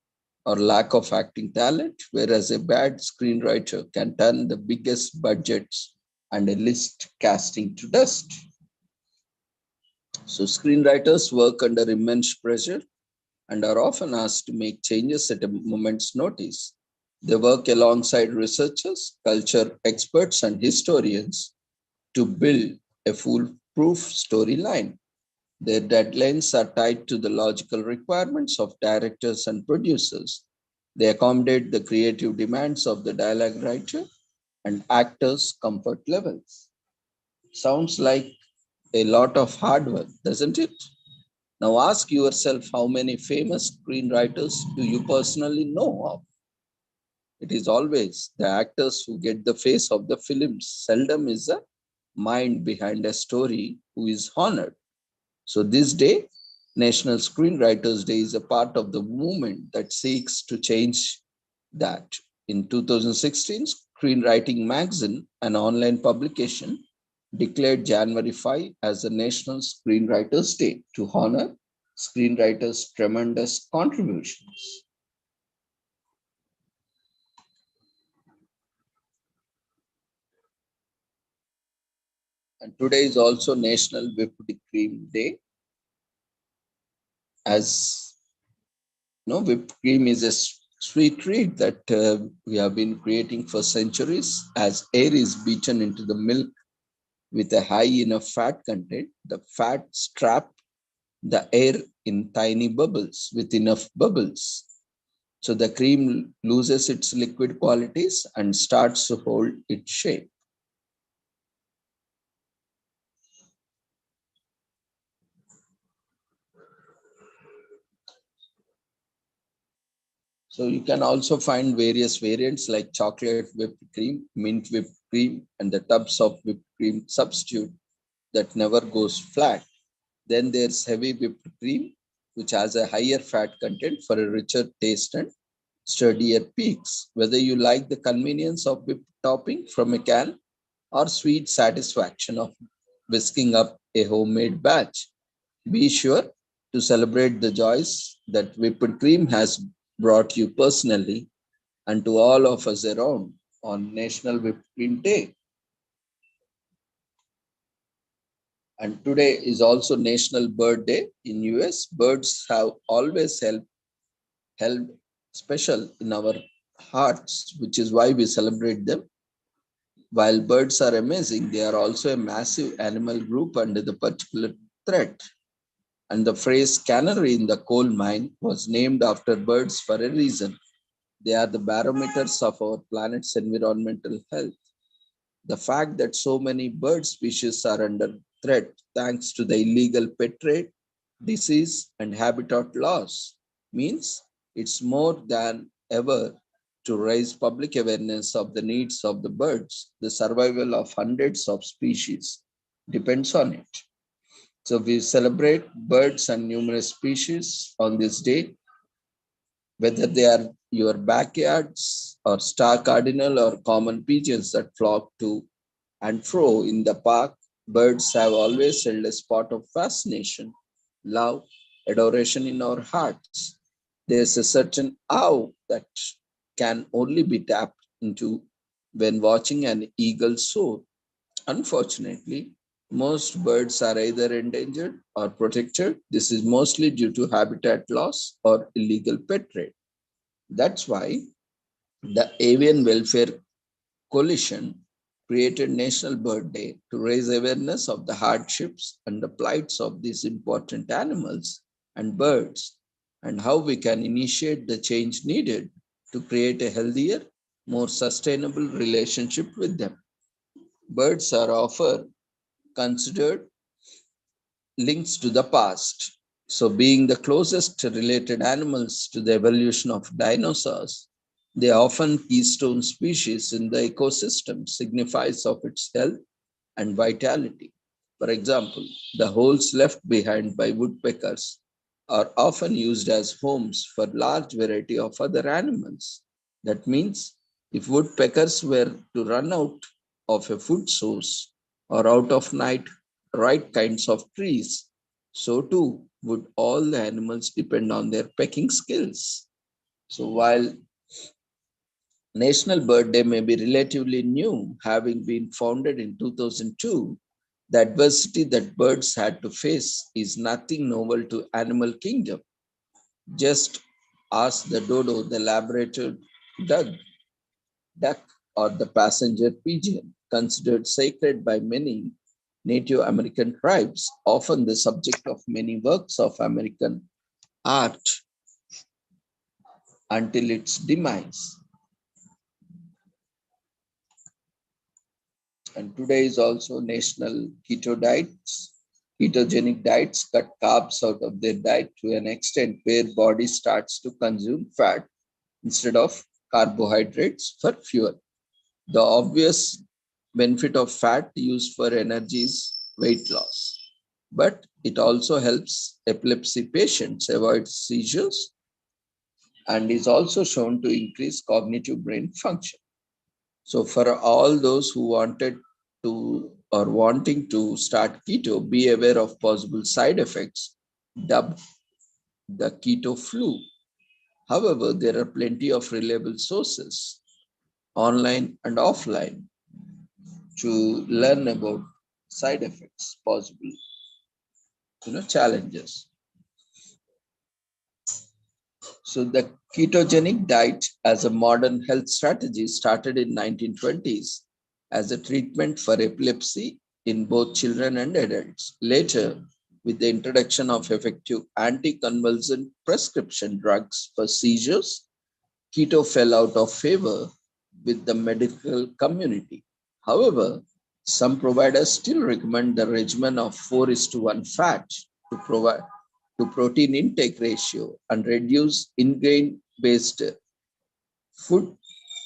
or lack of acting talent, whereas a bad screenwriter can turn the biggest budgets and a list casting to dust. So screenwriters work under immense pressure and are often asked to make changes at a moment's notice. They work alongside researchers, culture experts, and historians to build a foolproof storyline. Their deadlines are tied to the logical requirements of directors and producers. They accommodate the creative demands of the dialogue writer and actors' comfort levels. Sounds like a lot of hard work, doesn't it? Now ask yourself, how many famous screenwriters do you personally know of? It is always the actors who get the face of the films. Seldom is the mind behind a story who is honored. So this day, National Screenwriters Day, is a part of the movement that seeks to change that. In 2016, Screenwriting Magazine, an online publication, declared January 5 as the National Screenwriters Day to honor screenwriters' tremendous contributions. And today is also National Whipped Cream Day. As you know, whipped cream is a sweet treat that we have been creating for centuries. As air is beaten into the milk with a high enough fat content, the fats trap the air in tiny bubbles with enough bubbles. So the cream loses its liquid qualities and starts to hold its shape. So you can also find various variants like chocolate whipped cream, mint whipped cream, and the tubs of whipped cream substitute that never goes flat. Then there's heavy whipped cream, which has a higher fat content for a richer taste and sturdier peaks. Whether you like the convenience of whipped topping from a can or sweet satisfaction of whisking up a homemade batch, be sure to celebrate the joys that whipped cream has brought you personally and to all of us around on National Whipped Cream Day. And today is also National Bird Day in US. Birds have always held special in our hearts, which is why we celebrate them. While birds are amazing, they are also a massive animal group under the particular threat. And the phrase canary in the coal mine was named after birds for a reason. They are the barometers of our planet's environmental health. The fact that so many bird species are under threat thanks to the illegal pet trade, disease, and habitat loss means it's more than ever to raise public awareness of the needs of the birds. The survival of hundreds of species depends on it. So we celebrate birds and numerous species on this day, whether they are your backyards or star cardinal or common pigeons that flock to and fro in the park. Birds have always held a spot of fascination, love, adoration in our hearts. There's a certain awe that can only be tapped into when watching an eagle soar. Unfortunately, most birds are either endangered or protected. This is mostly due to habitat loss or illegal pet trade. That's why the Avian Welfare Coalition created National Bird Day to raise awareness of the hardships and the plights of these important animals and birds, and how we can initiate the change needed to create a healthier, more sustainable relationship with them. Birds are often considered links to the past. So, being the closest related animals to the evolution of dinosaurs, they are often keystone species in the ecosystem, signifies of its health and vitality. For example, the holes left behind by woodpeckers are often used as homes for large variety of other animals. That means if woodpeckers were to run out of a food source or out of night right kinds of trees, so too would all the animals depend on their pecking skills. So while National Bird Day may be relatively new, having been founded in 2002, the adversity that birds had to face is nothing novel to animal kingdom. Just ask the dodo, the Labrador duck, duck, or the passenger pigeon, considered sacred by many Native American tribes, often the subject of many works of American art until its demise. And today is also National Keto Diets. Ketogenic diets cut carbs out of their diet to an extent where body starts to consume fat instead of carbohydrates for fuel. The obvious benefit of fat used for energy is weight loss, but it also helps epilepsy patients avoid seizures and is also shown to increase cognitive brain function. So for all those who wanted to or wanting to start keto, be aware of possible side effects dubbed the keto flu. However, there are plenty of reliable sources online and offline to learn about side effects, possible challenges. So the ketogenic diet as a modern health strategy started in 1920s as a treatment for epilepsy in both children and adults. Later, with the introduction of effective anticonvulsant prescription drugs for seizures, keto fell out of favor with the medical community. However, some providers still recommend the regimen of 4:1 fat to provide to protein intake ratio and reduce in-grain based food,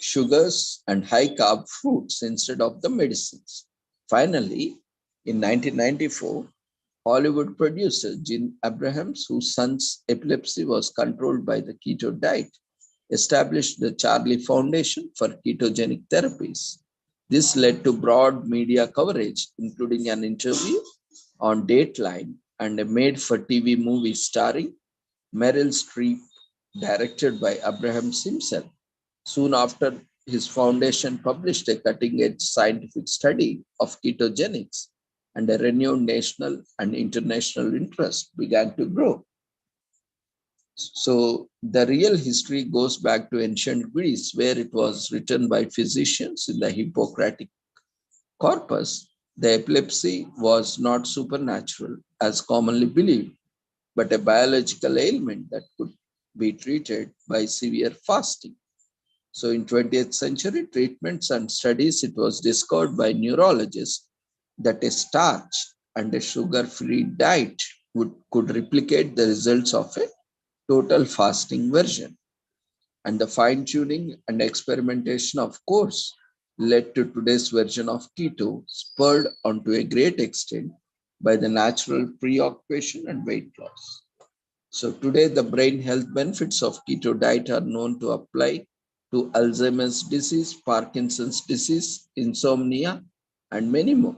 sugars, and high carb foods instead of the medicines. Finally, in 1994, Hollywood producer Gene Abrahams, whose son's epilepsy was controlled by the keto diet, established the Charlie Foundation for Ketogenic Therapies. This led to broad media coverage, including an interview on Dateline and a made-for-TV movie starring Meryl Streep, directed by Abrahams himself. Soon after, his foundation published a cutting-edge scientific study of ketogenics, and a renewed national and international interest began to grow. So the real history goes back to ancient Greece, where it was written by physicians in the Hippocratic corpus. The epilepsy was not supernatural, as commonly believed, but a biological ailment that could be treated by severe fasting. So in 20th century treatments and studies, it was discovered by neurologists that a starch and a sugar-free diet could replicate the results of a total fasting version. And the fine-tuning and experimentation, of course, led to today's version of keto, spurred onto a great extent by the natural preoccupation and weight loss. So today, the brain health benefits of keto diet are known to apply to Alzheimer's disease, Parkinson's disease, insomnia, and many more.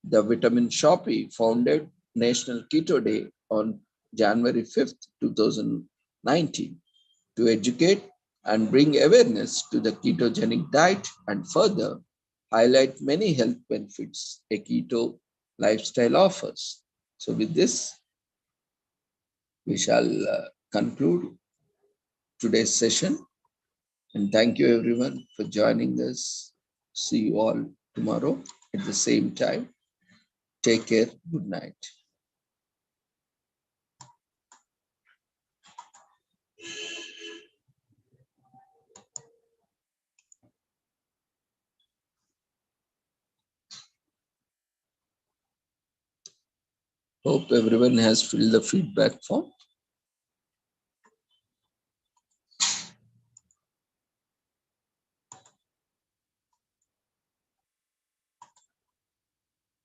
The Vitamin Shoppe founded National Keto Day on January 5th, 2019 to educate and bring awareness to the ketogenic diet and further highlight many health benefits a keto lifestyle offers. So with this, we shall conclude today's session. And thank you everyone for joining us. See you all tomorrow at the same time. Take care. Good night. Hope everyone has filled the feedback form.